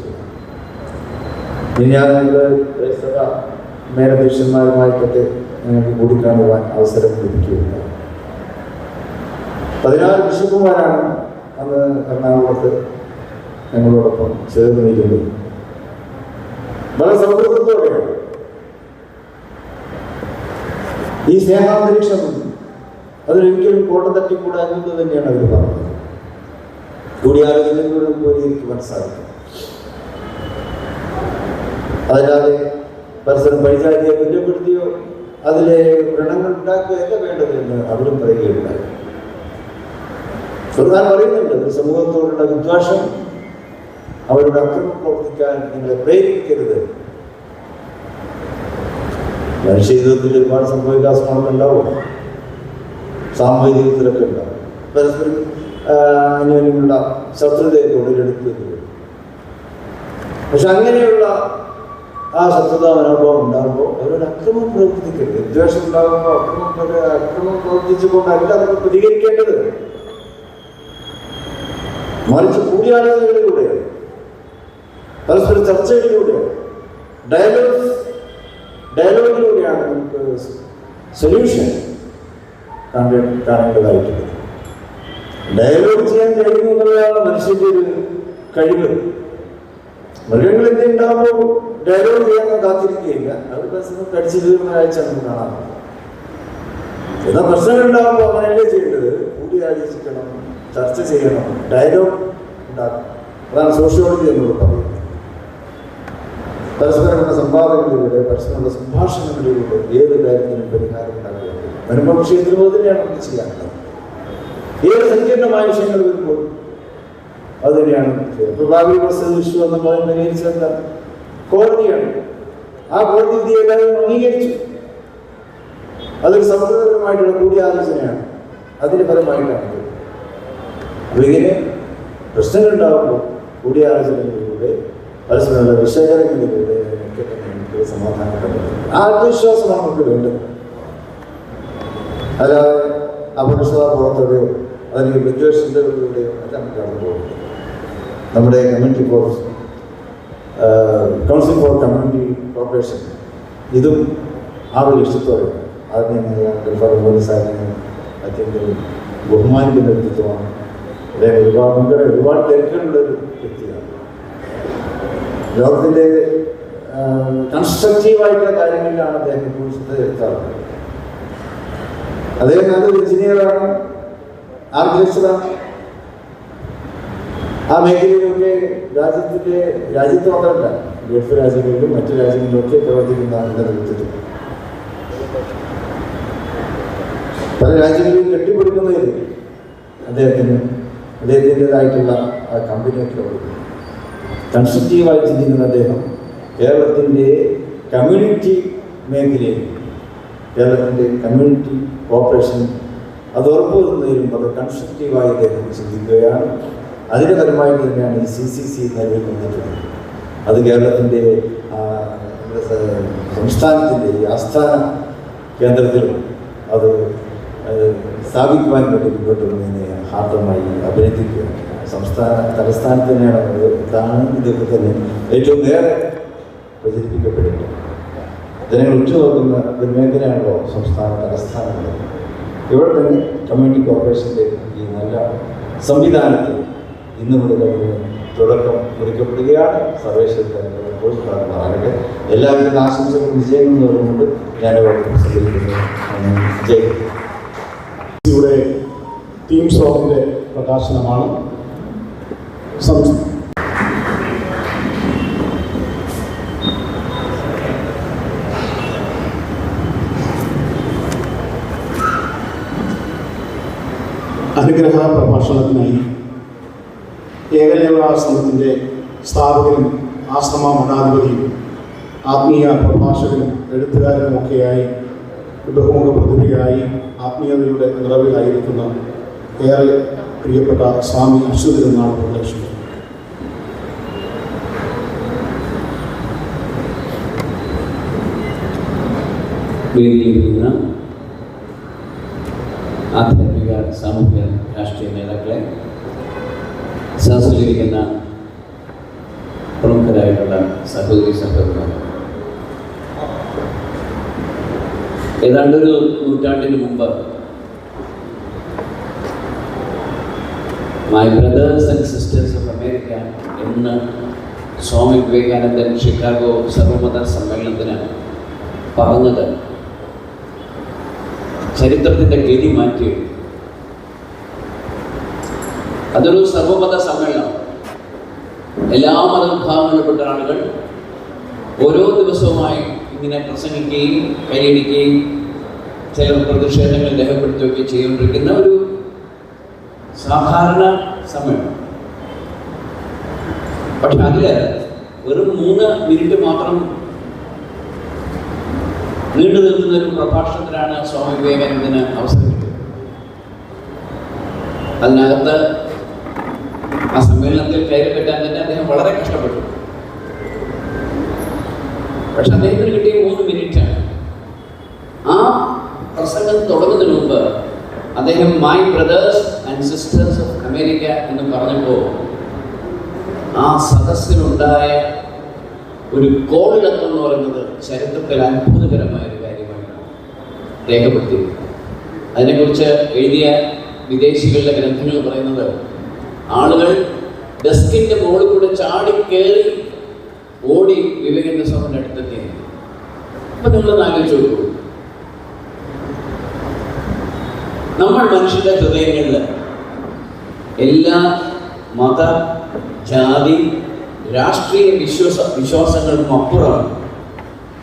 ഞാൻ ക്രൈസ്തവ മേലധ്യക്ഷന്മാരുമായിട്ടൊക്കെ ഞങ്ങൾക്ക് കൂടിക്കാണുവാൻ അവസരം ലഭിക്കുകയുണ്ട്. 14 ബിഷപ്പുമാരാണ് അന്ന് എറണാകുളത്ത് ഞങ്ങളോടൊപ്പം ചേർന്നിരുന്നത്. വളരെ സൗഹൃദത്തോടെയാണ് ഈ സ്നേഹാന്തരീക്ഷം. അതിലൊരിക്കലും കോട്ടം തട്ടിക്കൂടാ എന്നത് തന്നെയാണ് അവർ പറഞ്ഞത്. കൂടിയാലോചനകളിലൂടെ പോയി എനിക്ക് മനസ്സിലാക്കും. അതല്ലാതെ പരസ്പരം പഴിചാരിയെ കുറ്റപ്പെടുത്തിയോ അതിലെ വ്രണങ്ങൾ ഉണ്ടാക്കുകയല്ല വേണ്ടത് എന്ന് അവരും പറയുകയുണ്ടായി. സുൽത്താൻ പറയുന്നുണ്ട്, ഒരു സമൂഹത്തോടുള്ള വിദ്വേഷം, അവരുടെ അക്രമം പ്രവർത്തിക്കാൻ നിങ്ങളെ പ്രേരിപ്പിക്കരുത്. മനുഷ്യ ജീവിതത്തിൽ ഒരുപാട് സംഭവവികാസങ്ങളുണ്ടാവും, സാമൂഹിക ജീവിതത്തിലൊക്കെ ഉണ്ടാവും. പരസ്പരം അന്യോന്യമുള്ള ശത്രുതയെ തൊഴിലെടുക്കുന്നത്. പക്ഷെ അങ്ങനെയുള്ള ആ ശത്രുതാ മനോഭാവം ഉണ്ടാകുമ്പോൾ അവരോട് അക്രമം പ്രവർത്തിക്കരുത്. വിദ്വേഷം ഉണ്ടാകുമ്പോൾ അക്രമം പ്രവർത്തിച്ചുകൊണ്ടല്ല നമ്മൾ പ്രതികരിക്കേണ്ടത്. മറിച്ച് കൂടിയാലോചനകളിലൂടെയാണ്, പരസ്പര ചർച്ചകളിലൂടെയാണ്, ഡയലോഗിലൂടെയാണ് നമുക്ക് സൊല്യൂഷൻ കാണേണ്ടതായിട്ടുള്ളത്. ഡയലോഗ് ചെയ്യാൻ കഴിയുന്നതാണ് മനുഷ്യന്റെ ഒരു കഴിവ്. മൃഗങ്ങൾ എന്തുണ്ടാകുമ്പോൾ ഡയലോഗ് ചെയ്യാൻ കാത്തിരിക്കുകയില്ല, അവർ പരസ്പരം കടിച്ചു തീർന്ന കാഴ്ച നമുക്ക് കാണാം. എന്നാൽ പ്രശ്നങ്ങളുണ്ടാകുമ്പോൾ അങ്ങനെയല്ലേ ചെയ്യേണ്ടത്? കൂടിയാലോചിക്കണം, ചർച്ച ചെയ്യണം, ഡയലോഗ് ഉണ്ടാക്കണം. അതാണ് സോഷ്യോളജി എന്നോട് പറയുന്നത്. പരസ്പരമുള്ള സംവാദങ്ങളിലൂടെ, പരസ്പരമുള്ള സംഭാഷണങ്ങളിലൂടെ ഏത് കാര്യത്തിനും പരിഹാരം ഉണ്ടാക്കുക. വരുമ്പോൾ വിഷയത്തിന് പോലെ തന്നെയാണ് നമുക്ക് ചെയ്യാറുള്ളത്. ഏത് സങ്കീർണമായ വിഷയങ്ങൾ വരുമ്പോൾ അത് തന്നെയാണ്. ഇപ്പോൾ ഭാവി വിഷു എന്ന പദം പരിഹരിച്ചത് കോടതിയാണ്. ആ കോടതി വിധി എല്ലാവരും അംഗീകരിച്ചു. അതൊരു സൗഹൃദപരമായിട്ടുള്ള കൂടിയാലോചനയാണ്. അതിന്റെ ഫലമായിട്ടാണ്. അപ്പോൾ ഇങ്ങനെ പ്രശ്നങ്ങളുണ്ടാകുമ്പോൾ കൂടിയാലോചനകളിലൂടെ പരസ്പരമുള്ള വിശകലനങ്ങളിലൂടെ ഒക്കെ തന്നെ നമുക്ക് സമാധാനം കണ്ടെത്തും. ആത്മവിശ്വാസമാണ് നമുക്ക് വേണ്ടത്. അല്ലാതെ അപകർഷതാബോധത്തോടെയോ അല്ലെങ്കിൽ വിദ്വേഷത്തിലൂടെയോ ഒക്കെ നമുക്ക് കടന്നു പോകുന്നത്. നമ്മുടെ community for council for community corporation ഇതും ആ ഒരു ലക്ഷ്യത്തോടെ അതിനെ ഗൾഫാർ മോദി സാഹിബിനെ അത്യന്തം ബഹുമാനിക്കുന്ന വ്യക്തിത്വമാണ്. അദ്ദേഹം ഒരുപാട് തിരക്കുകളുള്ളൊരു വ്യക്തിയാണ്. ലോകത്തിൻ്റെ കൺസ്ട്രക്റ്റീവായിട്ടുള്ള കാര്യങ്ങളിലാണ് അദ്ദേഹം കൂടുതൽ ശ്രദ്ധ ചെലുത്താറുള്ളത്. അദ്ദേഹം നല്ലൊരു എഞ്ചിനീയറാണ്, ആർക്കിടെക്ചറാണ്. ആ മേഖലയിലൊക്കെ രാജ്യത്ത് മാത്രമല്ല ഗൾഫ് രാജ്യങ്ങളിലും മറ്റു രാജ്യങ്ങളിലൊക്കെ പ്രവർത്തിക്കുന്ന വ്യക്തിത്വം. പല രാജ്യങ്ങളിലും കെട്ടിപ്പിടിക്കുന്നതിൽ അദ്ദേഹത്തിൻ്റെതായിട്ടുള്ള ആ കമ്പനിയൊക്കെ കൊടുക്കുന്നു. കൺസ്ട്രക്റ്റീവായി ചിന്തിക്കുന്ന അദ്ദേഹം കേരളത്തിൻ്റെ കമ്മ്യൂണിറ്റി മേഖലയിൽ കേരളത്തിൻ്റെ കമ്മ്യൂണിറ്റി കോർപ്പറേഷൻ അത് ഉറപ്പുവരുന്നതിലും അത് കൺസ്ട്രക്റ്റീവായി അദ്ദേഹം ചിന്തിക്കുകയാണ്. അതിൻ്റെ ഫലമായിട്ട് തന്നെയാണ് ഈ CCC നിലവിൽ വന്നിട്ടുള്ളത്. അത് കേരളത്തിൻ്റെ സംസ്ഥാനത്തിൻ്റെ ഈ ആസ്ഥാന കേന്ദ്രത്തിലും അത് സ്ഥാപിക്കുവാൻ വേണ്ടി മുന്നോട്ട് വരുന്നതിനെ ഹാർദമായി അഭിനന്ദിക്കുകയാണ്. തലസ്ഥാനത്ത് തന്നെയാണ് ഇതാണ് ഇതൊക്കെ തന്നെ ഏറ്റവും നേരെ പ്രചരിപ്പിക്കപ്പെട്ടിട്ടുണ്ട്. ജനങ്ങൾ ഉറ്റുനോക്കുന്ന ഒരു മേഖലയാണല്ലോ സംസ്ഥാന തലസ്ഥാനങ്ങൾ. ഇവിടെ തന്നെ കമ്മ്യൂണിറ്റി കോർപ്പറേഷൻ്റെ ഈ നല്ല സംവിധാനത്തിൽ ഇന്നു മുതൽ തുടക്കം കുറിക്കപ്പെടുകയാണ്. സർവേശ്വരത്തെ പ്രോത്സാഹനമാകട്ടെ. എല്ലാവരും ആശംസകളും വിജയങ്ങളും നേർന്നുകൊണ്ട് ഞാനിവിടെ സ്വീകരിക്കുന്നു. ജയ്. ഇവിടെ തീം സോങ്ങിൻ്റെ പ്രകാശനമാണ്. അനുഗ്രഹ പ്രഭാഷണത്തിനായി ഏകലേവാശ്രമത്തിൻ്റെ സ്ഥാപകനും ആശ്രമ മഠാധിപതിയും ആത്മീയ പ്രഭാഷകനും എഴുത്തുകാരനുമൊക്കെയായി ബഹുമുഖ പ്രതിഭയായി ആത്മീയതയുടെ നിറവിലായിരിക്കുന്ന ഏറെ പ്രിയപ്പെട്ട സ്വാമി അശ്വതി എന്നാണ് പ്രദേശം. വേദിയിലിരിക്കുന്ന ആധ്യാത്മിക സാമൂഹ്യ രാഷ്ട്രീയ നേതാക്കളെ, സഹസ്കരിക്കുന്ന പ്രമുഖരായിട്ടുള്ള സഹോദരി സഹോദരന്മാർ, ഏതാണ്ടൊരു നൂറ്റാണ്ടിന് മുമ്പ് my brothers and sisters of America എന്ന് സ്വാമി വിവേകാനന്ദൻ ഷിക്കാഗോ സർവമത സമ്മേളനത്തിന് പറഞ്ഞത് ചരിത്രത്തിൻ്റെ ഗതി മാറ്റി. അതൊരു സർവമത സമ്മേളനം. എല്ലാ മതവിഭാഗങ്ങളിൽപ്പെട്ട ആളുകൾ ഓരോ ദിവസവുമായി ഇങ്ങനെ പ്രസംഗിക്കുകയും കൈയടിക്കുകയും ചില പ്രതിഷേധങ്ങൾ രേഖപ്പെടുത്തുകയും ചെയ്തുകൊണ്ടിരിക്കുന്ന ഒരു സാധാരണ സമ്മേളനം. പക്ഷെ അതിൽ വെറും 3 മിനിറ്റ് മാത്രം നീണ്ടു നിൽക്കുന്ന ഒരു പ്രഭാഷണത്തിനാണ് സ്വാമി വിവേകാനന്ദന് അവസരം കിട്ടിയത്. അതിനകത്ത് ആ സമ്മേളനത്തിൽ കയറി പറ്റാൻ തന്നെ അദ്ദേഹം വളരെ കഷ്ടപ്പെട്ടു. പക്ഷെ അദ്ദേഹത്തിന് കിട്ടിയ 3 മിനിറ്റാണ്. ആ പ്രസംഗം തുടങ്ങുന്നതിന് മുമ്പ് അദ്ദേഹം my brothers and sisters of America എന്ന് പറഞ്ഞപ്പോൾ ആ സദസ്സിലുണ്ടായ ഒരു കോളിളക്കം എന്ന് പറയുന്നത് ചരിത്രത്തിൽ അത്ഭുതകരമായ ഒരു കാര്യമായിട്ടാണ് രേഖപ്പെടുത്തിയത്. അതിനെക്കുറിച്ച് എഴുതിയ വിദേശികളുടെ ഗ്രന്ഥങ്ങൾ പറയുന്നത് ആളുകൾ ഡെസ്കിൻ്റെ മുകളിൽ കൂടെ ചാടിക്കേറി ഓടി വിവേകാനന്ദ സ്വാമിയുടെ അടുത്തെത്തിയത്. അപ്പം നിങ്ങളൊന്ന് ആലോചിച്ച് നോക്കൂ, നമ്മൾ മനുഷ്യരുടെ ഹൃദയങ്ങളിൽ എല്ലാ മത, ജാതി, രാഷ്ട്രീയ വിശ്വാസങ്ങൾക്കും അപ്പുറം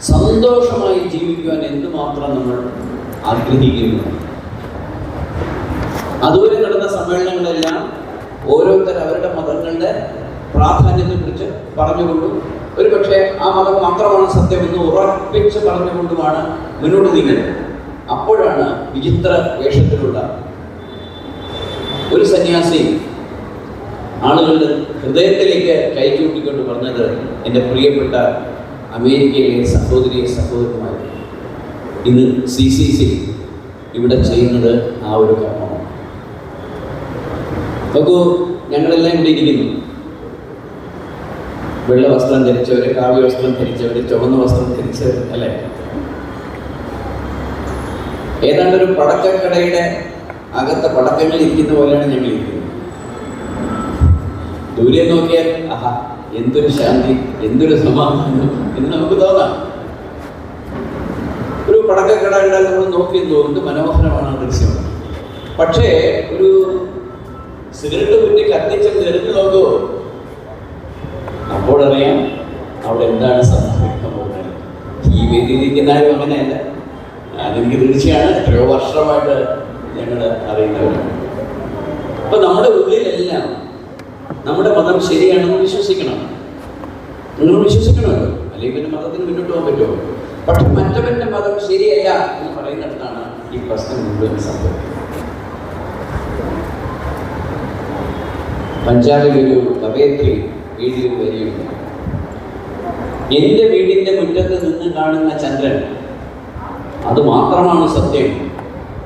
സന്തോഷമായി ജീവിക്കുവാൻ എന്തുമാത്രം നമ്മൾ ആഗ്രഹിക്കുന്നു. അതുവരെ നടന്ന സമ്മേളനങ്ങളെല്ലാം ഓരോരുത്തർ അവരുടെ മതങ്ങളുടെ പ്രാധാന്യത്തെക്കുറിച്ച് പറഞ്ഞുകൊണ്ടും ഒരുപക്ഷെ ആ മതം മാത്രമാണ് സത്യമെന്ന് ഉറപ്പിച്ച് പറഞ്ഞുകൊണ്ടുമാണ് മുന്നോട്ട് നീങ്ങുന്നത്. അപ്പോഴാണ് വിചിത്ര വേഷത്തിലുള്ള ഒരു സന്യാസി ആളുകളുടെ ഹൃദയത്തിലേക്ക് കൈകൂട്ടിക്കൊണ്ട് പറഞ്ഞത് എൻ്റെ പ്രിയപ്പെട്ട അമേരിക്കയിലെ സഹോദരന്മാർ, ഇന്ന് CCC ഇവിടെ ചെയ്യുന്നത് ആ ഒരു കർമ്മമാണ്. നോക്കൂ, ഞങ്ങളെല്ലാം ഇവിടെ ഇരിക്കുന്നു. വെള്ള വസ്ത്രം ധരിച്ചവർ, കാവ്യ വസ്ത്രം ധരിച്ചവർ, ചുവന്ന വസ്ത്രം ധരിച്ചവർ, അല്ലേ? ഏതാണ്ടൊരു പടക്കക്കടയുടെ അകത്തെ പടക്കങ്ങൾ ഇരിക്കുന്ന പോലെയാണ് ഞങ്ങൾ ഇരിക്കുന്നത്. ദൂരെ നോക്കിയാൽ ആഹാ, എന്തൊരു ശാന്തി, എന്തൊരു സമാധാനം എന്ന് നമുക്ക് തോന്നാം. ഒരു പടക്കക്കട കണ്ടാൽ നമ്മൾ നോക്കി തോന്നുന്നത് മനോഹരമാണ് ദൃശ്യം. പക്ഷേ ഒരു സിഗരറ്റ് കുറ്റി കത്തിച്ച് എറിഞ്ഞു നോക്കൂ, അപ്പോഴറിയാം അവിടെ എന്താണ് സംഭവിക്കാൻ പോകുന്നത്. ഈ വേദിയിലിരിക്കുന്ന ആരും അങ്ങനെയല്ല. അതെനിക്ക് തീർച്ചയാണ്, എത്രയോ വർഷമായിട്ട് ഞങ്ങൾ അറിയുന്നവരാണ്. അപ്പൊ നമ്മുടെ ഉള്ളിലെല്ലാം നമ്മുടെ മതം ശരിയാണെന്ന് വിശ്വസിക്കണം. നിങ്ങൾ വിശ്വസിക്കണമല്ലോ, അല്ലെങ്കിൽ പിന്നെ മതത്തിന് മുന്നോട്ട് പോകാൻ പറ്റുമോ? പക്ഷെ മറ്റവന്റെ മതം ശരിയല്ല എന്ന് പറയുന്നിടത്താണ് ഈ പ്രശ്നം മുഴുവൻ സംഭവിക്കുന്നത്. പഞ്ചാബിലൊരു കവയത്രി വീടിൽ വരികയുണ്ട്. എൻ്റെ വീടിൻ്റെ മുറ്റത്ത് നിന്ന് കാണുന്ന ചന്ദ്രൻ അത് മാത്രമാണ് സത്യം,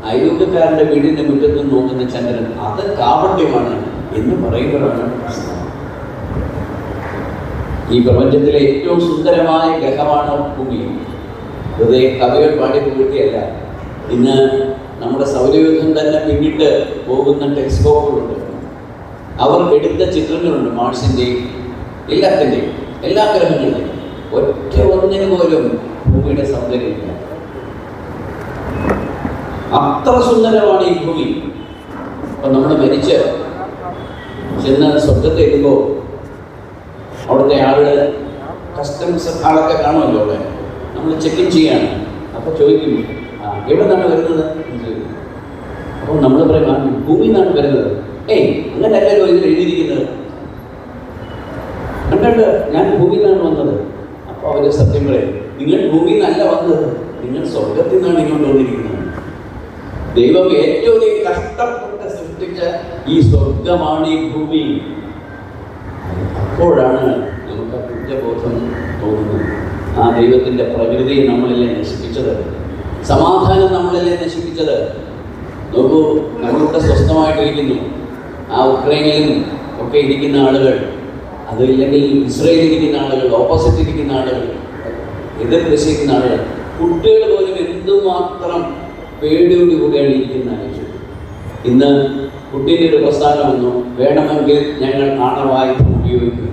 അയൽവക്കക്കാരൻ്റെ വീടിൻ്റെ മുറ്റത്ത് നിന്ന് നോക്കുന്ന ചന്ദ്രൻ അത് കാപട്യമാണ് എന്ന് പറയുമ്പോഴാണ് പ്രശ്നം. ഈ പ്രപഞ്ചത്തിലെ ഏറ്റവും സുന്ദരമായ ഗ്രഹമാണ് ഭൂമി. വെറുതെ കവികൾ പാടി പൂർത്തിയല്ല. ഇന്ന് നമ്മുടെ സൗരയൂഥം തന്നെ പിന്നിട്ട് പോകുന്ന ടെലിസ്കോപ്പുകളുണ്ട്. അവർ എടുത്ത ചിത്രങ്ങളുണ്ട് മാർസിൻ്റെയും എല്ലാത്തിൻ്റെയും, എല്ലാ ഗ്രഹങ്ങളുടെയും. ഒറ്റ ഒന്നിനു പോലും ഭൂമിയുടെ സൗന്ദര്യമില്ല. അത്ര സുന്ദരമാണ് ഈ ഭൂമി. അപ്പം നമ്മൾ മരിച്ച് ചെന്ന് സ്വർഗത്തെ എത്തുമ്പോൾ അവിടുത്തെ ആളുകൾ കസ്റ്റംസ് ആളൊക്കെ കാണുമല്ലോ അവിടെ. നമ്മൾ ചെക്കിൻ ചെയ്യാണ്. അപ്പോൾ ചോദിക്കും, എവിടെ നിന്നാണ് വരുന്നത്? അപ്പോൾ നമ്മൾ പറയും ഭൂമിയിൽ നിന്നാണ് വരുന്നത്. ഏയ്, അങ്ങനെയല്ലല്ലോ ഇതിൽ എഴുതിയിരിക്കുന്നത്. കണ്ടോ, ഞാൻ ഭൂമിയിൽ നിന്നാണ് വന്നത്. അപ്പോൾ അവർ സത്യം പറയും, നിങ്ങൾ ഭൂമിയിൽ നിന്നല്ല വന്നത്, നിങ്ങൾ സ്വർഗത്തിൽ നിന്നാണ് ഇങ്ങോട്ട് വന്നിരിക്കുന്നത്. ദൈവം ഏറ്റവും കഷ്ടപ്പെട്ട് സൃഷ്ടിച്ച ഈ സ്വർഗമാണ് ഈ ഭൂമി. അപ്പോഴാണ് നമുക്ക് കുറ്റബോധം തോന്നുന്നത്. ആ ദൈവത്തിൻ്റെ പ്രകൃതിയെ നമ്മളല്ലേ നശിപ്പിച്ചത്, സമാധാനം നമ്മളല്ലേ നശിപ്പിച്ചത്. നോക്കൂ, നമ്മളിവിടെ സ്വസ്ഥമായിട്ടിരിക്കുന്നു. ആ ഉക്രൈനിലും ഒക്കെ ഇരിക്കുന്ന ആളുകൾ, അതില്ലെങ്കിൽ ഇസ്രയേലിൽ ഇരിക്കുന്ന ആളുകൾ, ഓപ്പോസിറ്റ് ഇരിക്കുന്ന ആളുകൾ, എതിർ പ്രശ്നിക്കുന്ന ആളുകൾ, കുട്ടികൾ പോലും എന്തുമാത്രം പേടിയോട് കൂടിയാണ് ഇരിക്കുന്നത്. ഇന്ന് കുട്ടീൻ്റെ ഒരു പ്രസ്ഥാനം വന്നു, വേണമെങ്കിൽ ഞങ്ങൾ ആണവായുധം ഉപയോഗിക്കുന്നു.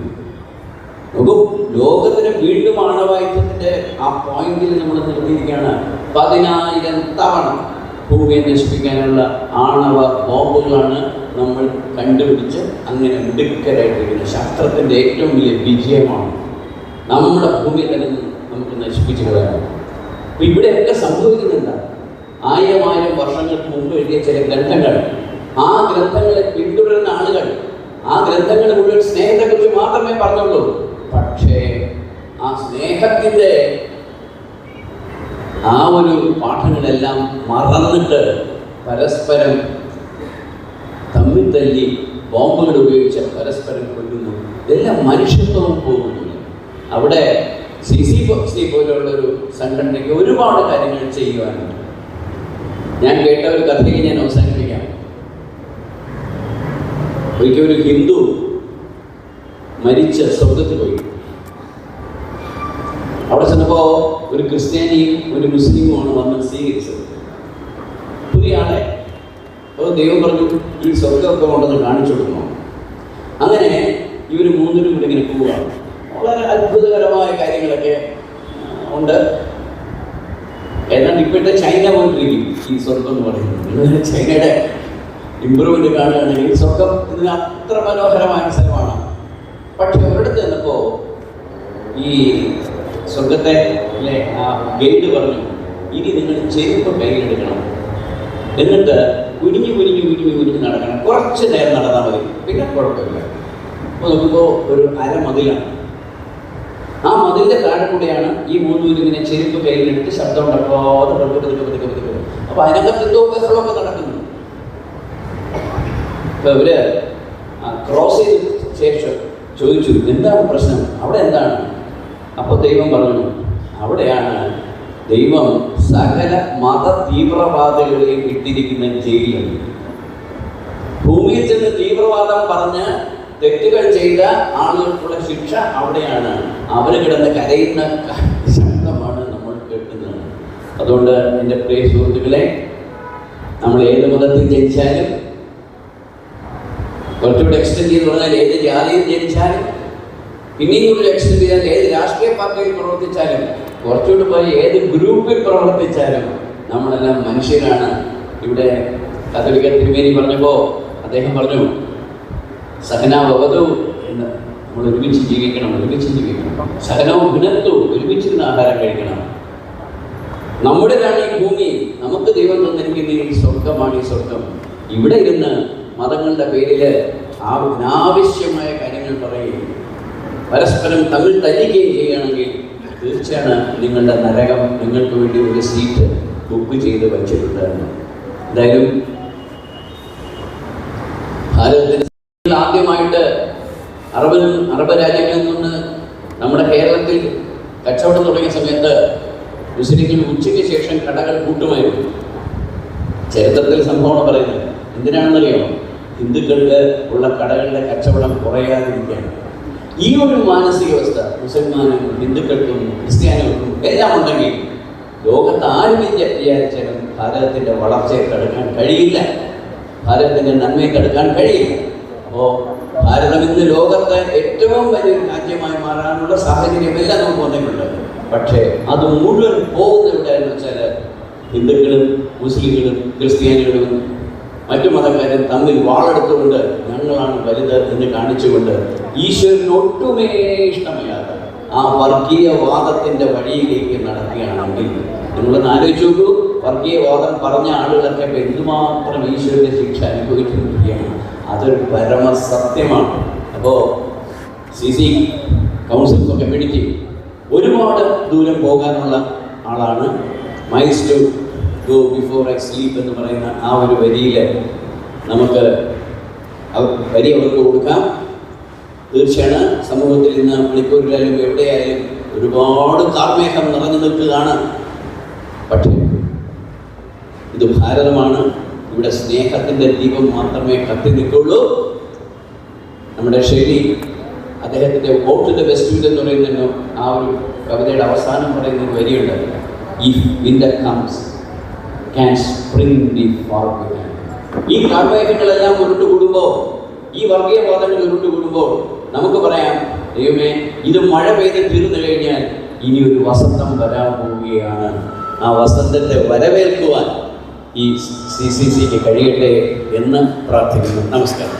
നോക്കൂ, ലോകത്തിന് വീണ്ടും ആണവായുധത്തിൻ്റെ ആ പോയിന്റിൽ നമ്മൾ നിർത്തിയിരിക്കുകയാണ്. 10,000 തവണ ഭൂമിയെ നശിപ്പിക്കാനുള്ള ആണവ ബോംബുകളാണ് നമ്മൾ കണ്ടുപിടിച്ച് അങ്ങനെ മിടുക്കരായിട്ടിരിക്കുന്നത്. ശാസ്ത്രത്തിൻ്റെ ഏറ്റവും വലിയ വിജയമാണ്. നമ്മുടെ ഭൂമിയെ തന്നെ നമുക്ക് നശിപ്പിച്ചു കളയാം. അപ്പം ഇവിടെയൊക്കെ സംഭവിക്കുന്നുണ്ട്. 1000 വർഷങ്ങൾക്ക് മുമ്പ് എഴുതിയ ചില ഗ്രന്ഥങ്ങൾ, ആ ഗ്രന്ഥങ്ങളെ പിന്തുടരുന്ന ആളുകൾ, ആ ഗ്രന്ഥങ്ങൾ മുഴുവൻ സ്നേഹത്തെക്കുറിച്ച് മാത്രമേ പറഞ്ഞുള്ളൂ. പക്ഷേ ആ സ്നേഹത്തിൻ്റെ ആ ഒരു പാഠങ്ങളെല്ലാം മറന്നിട്ട് പരസ്പരം തമ്മിൽ തല്ലി ബോംബുകൾ ഉപയോഗിച്ച് പരസ്പരം കൊല്ലുന്നു. ഇതെല്ലാം മനുഷ്യത്വവും പോകുന്നില്ല. അവിടെ CCC പോലുള്ളൊരു സംഘടനയ്ക്ക് ഒരുപാട് കാര്യങ്ങൾ ചെയ്യുവാനുണ്ട്. ഞാൻ കേട്ട ഒരു കഥയിൽ ഞാൻ അവസാനിപ്പിക്കാം. ഒരിക്കൽ ഒരു ഹിന്ദു മരിച്ച് സ്വർഗത്തിൽ പോയി. അവിടെ ചെന്നപ്പോൾ ഒരു ക്രിസ്ത്യാനിയും ഒരു മുസ്ലിമുമാണ് വന്ന് സ്വീകരിച്ചത്, പുതിയ ആളെ. അപ്പോൾ ദൈവം പറഞ്ഞു, ഈ സ്വർഗമൊക്കെ കൊണ്ടൊന്ന് കാണിച്ചു കൊടുക്കണം. അങ്ങനെ ഇവർ മൂന്നിനും കൂടെ ഇങ്ങനെ പോവുകയാണ്. വളരെ അത്ഭുതകരമായ കാര്യങ്ങളൊക്കെ ഉണ്ട്. ഏതാണ്ട് ഇപ്പോഴത്തെ ചൈന പോയിട്ടിരിക്കും ഈ സ്വർഗം എന്ന് പറയുന്നത്. ചൈനയുടെ ഇമ്പ്രൂവ്മെന്റ് കാണുകയാണെങ്കിൽ സ്വർഗം ഇതിന് അത്ര മനോഹരമായ സ്ഥലമാണ്. പക്ഷെ ഒരിടത്ത് ചെന്നപ്പോൾ ഈ സ്വർഗത്തെ ആ ഗൈഡ് പറഞ്ഞു, ഇനി നിങ്ങൾ ചെരുപ്പ് കയ്യിലെടുക്കണം, എന്നിട്ട് കുനിഞ്ഞു നടക്കണം. കുറച്ച് നേരം നടന്നാൽ മതി, പിന്നെ കുഴപ്പമില്ല. അപ്പോൾ നോക്കുമ്പോൾ ഒരു അരമതിലാണ്. ആ മതിലിൻ്റെ താഴെ കൂടെയാണ് ഈ മൂന്നൂര് ഇങ്ങനെ ചെരുപ്പ് കയ്യിലെടുത്ത് ശബ്ദം ഉണ്ടാക്കാതെ പതുക്കെ. അപ്പോൾ അതിനകത്ത് എന്തോ ബഹളമൊക്കെ നടക്കുന്നു. അപ്പോൾ ഇവര് ക്രോസ് ചെയ്ത ശേഷം ചോദിച്ചു, എന്താണ് പ്രശ്നം, അവിടെ എന്താണ്? അപ്പോൾ ദൈവം പറഞ്ഞു, അവിടെയാണ് ദൈവം സകല മത തീവ്രവാദികളെയും ഇട്ടിരിക്കുന്ന ജയിലിൽ. ഭൂമിയിൽ ചെന്ന് തീവ്രവാദം പറഞ്ഞ് തെറ്റുകൾ ചെയ്ത ആളുകൾക്കുള്ള ശിക്ഷ അവിടെയാണ്. അവർ കിടന്ന് കരയുന്ന ശബ്ദമാണ് നമ്മൾ കേൾക്കുന്നത്. അതുകൊണ്ട് എൻ്റെ പ്രിയ സുഹൃത്തുക്കളെ, നമ്മൾ ഏത് മതത്തിൽ ജനിച്ചാലും, കുറച്ചുകൂടെ എക്സ്റ്റെൻഡ് ചെയ്ത് പറഞ്ഞാൽ ഏത് ജാതിയിൽ ജനിച്ചാലും, പിന്നെയും ഒരു എക്സ്റ്റെൻഡ് ചെയ്താൽ ഏത് രാഷ്ട്രീയ പാർട്ടിയിൽ പ്രവർത്തിച്ചാലും, കുറച്ചുകൂടി പോയി ഏത് ഗ്രൂപ്പിൽ പ്രവർത്തിച്ചാലും നമ്മളെല്ലാം മനുഷ്യരാണ്. ഇവിടെ കത്തോലിക്ക തിരുമേനി പറഞ്ഞപ്പോൾ അദ്ദേഹം പറഞ്ഞു, സഹനാവവതു എന്ന്, നമ്മൾ ഒരുമിച്ച് ജീവിക്കണം. സഹനവും ഭിന്നത്തു, ഒരുമിച്ചിരുന്ന് ആഹാരം കഴിക്കണം. നമ്മുടേതാണ് ഈ ഭൂമി, നമുക്ക് ദൈവം തന്നിരിക്കുന്ന ഈ സ്വർഗമാണ് ഈ സ്വർഗം. ഇവിടെ ഇരുന്ന് മതങ്ങളുടെ പേരിൽ അനാവശ്യമായ കാര്യങ്ങൾ പറയുകയും പരസ്പരം തമ്മിൽ തല്ലിക്കുകയും ചെയ്യുകയാണെങ്കിൽ തീർച്ചയാണ് നിങ്ങളുടെ നരകം നിങ്ങൾക്ക് വേണ്ടി ഒരു സീറ്റ് ബുക്ക് ചെയ്ത് വച്ചിട്ടുണ്ട്. എന്തായാലും ഭാരതത്തിൽ ആദ്യമായിട്ട് അറബ് രാജ്യങ്ങളിൽ നിന്ന് നമ്മുടെ കേരളത്തിൽ കച്ചവടം തുടങ്ങിയ സമയത്ത് മുസ്ലിങ്ങൾ ഉച്ചയ്ക്ക് ശേഷം കടകൾ കൂട്ടുമായിരുന്നു. ചരിത്രത്തിൽ സംഭവമാണ് പറയുന്നത്. എന്തിനാണെന്നറിയാമോ? ഹിന്ദുക്കൾക്ക് ഉള്ള കടകളുടെ കച്ചവടം കുറയാതിരിക്കാൻ. ഈ ഒരു മാനസികാവസ്ഥ മുസൽമാനും ഹിന്ദുക്കൾക്കും ക്രിസ്ത്യാനികൾക്കും എല്ലാം ഉണ്ടെങ്കിൽ ലോകത്ത് ആരും വിചാരിച്ചാലും ഭാരതത്തിൻ്റെ വളർച്ചയെ തടുക്കാൻ കഴിയില്ല, ഭാരതത്തിൻ്റെ നന്മയെ തടുക്കാൻ കഴിയില്ല. അപ്പോൾ ഭാരതം ഇന്ന് ലോകത്തെ ഏറ്റവും വലിയ രാജ്യമായി മാറാനുള്ള സാഹചര്യം എല്ലാം നമുക്ക് വന്നിട്ടുണ്ട്. പക്ഷേ അത് മുഴുവൻ പോകുന്ന എവിടെയെന്ന് വെച്ചാൽ ഹിന്ദുക്കളും മുസ്ലിങ്ങളും ക്രിസ്ത്യാനികളും മറ്റു മതക്കാരും തമ്മിൽ വാളെടുത്തുകൊണ്ട് ഞങ്ങളാണ് വലുത് എന്ന് കാണിച്ചുകൊണ്ട് ഈശ്വരന് ഒട്ടുമേ ഇഷ്ടമില്ലാതെ ആ വർഗീയവാദത്തിൻ്റെ വഴിയിലേക്ക് നടക്കുകയാണെങ്കിൽ നിങ്ങളൊന്ന് ആലോചിച്ച് നോക്കൂ. വർഗീയവാദം പറഞ്ഞ ആളുകളൊക്കെ എന്തുമാത്രം ഈശ്വരൻ്റെ ശിക്ഷ അനുഭവിച്ചിരിക്കുകയാണ്. അതൊരു പരമസത്യമാണ്. അപ്പോൾ CC കൗൺസിൽ ഫോർ കമ്മ്യൂണിറ്റി ഒരുപാട് ദൂരം പോകാനുള്ള ആളാണ്. Miles to go before I sleep എന്ന് പറയുന്ന ആ ഒരു വരിയിൽ നമുക്ക് വരി അവർക്ക് കൊടുക്കാം. തീർച്ചയാണ് സമൂഹത്തിൽ ഇന്ന് മണിപ്പൂരിലായാലും എവിടെയായാലും ഒരുപാട് കാർമേഘം നിറഞ്ഞു നിൽക്കുകയാണ്. പക്ഷേ ഇത് ഭാരതമാണ്. ഇവിടെ സ്നേഹത്തിൻ്റെ ദീപം മാത്രമേ കത്തി നിൽക്കുള്ളൂ. നമ്മുടെ ഷെയ്ലി അദ്ദേഹത്തിൻ്റെ വോട്ട് ടു ദ വെസ്റ്റ് എന്ന് പറയുന്ന ആ ഒരു കവിതയുടെ അവസാനം പറയുന്ന ഒരു വരിയുണ്ട്, if winter comes can spring be far behind. ഈ കാർമേഘങ്ങളെല്ലാം ഉരുണ്ടുകൂടുമ്പോൾ, ഈ വർഗീയവാദങ്ങൾ ഉരുണ്ടുകൂടുമ്പോൾ നമുക്ക് പറയാം, ദൈവമേ ഇത് മഴ പെയ്ത് തീർന്നു കഴിഞ്ഞാൽ ഇനി ഒരു വസന്തം വരാൻ പോവുകയാണ്. ആ വസന്തത്തെ വരവേൽക്കുവാൻ ഈ CCCക്ക് കഴിയട്ടെ എന്ന് പ്രാർത്ഥിക്കുന്നു. നമസ്കാരം.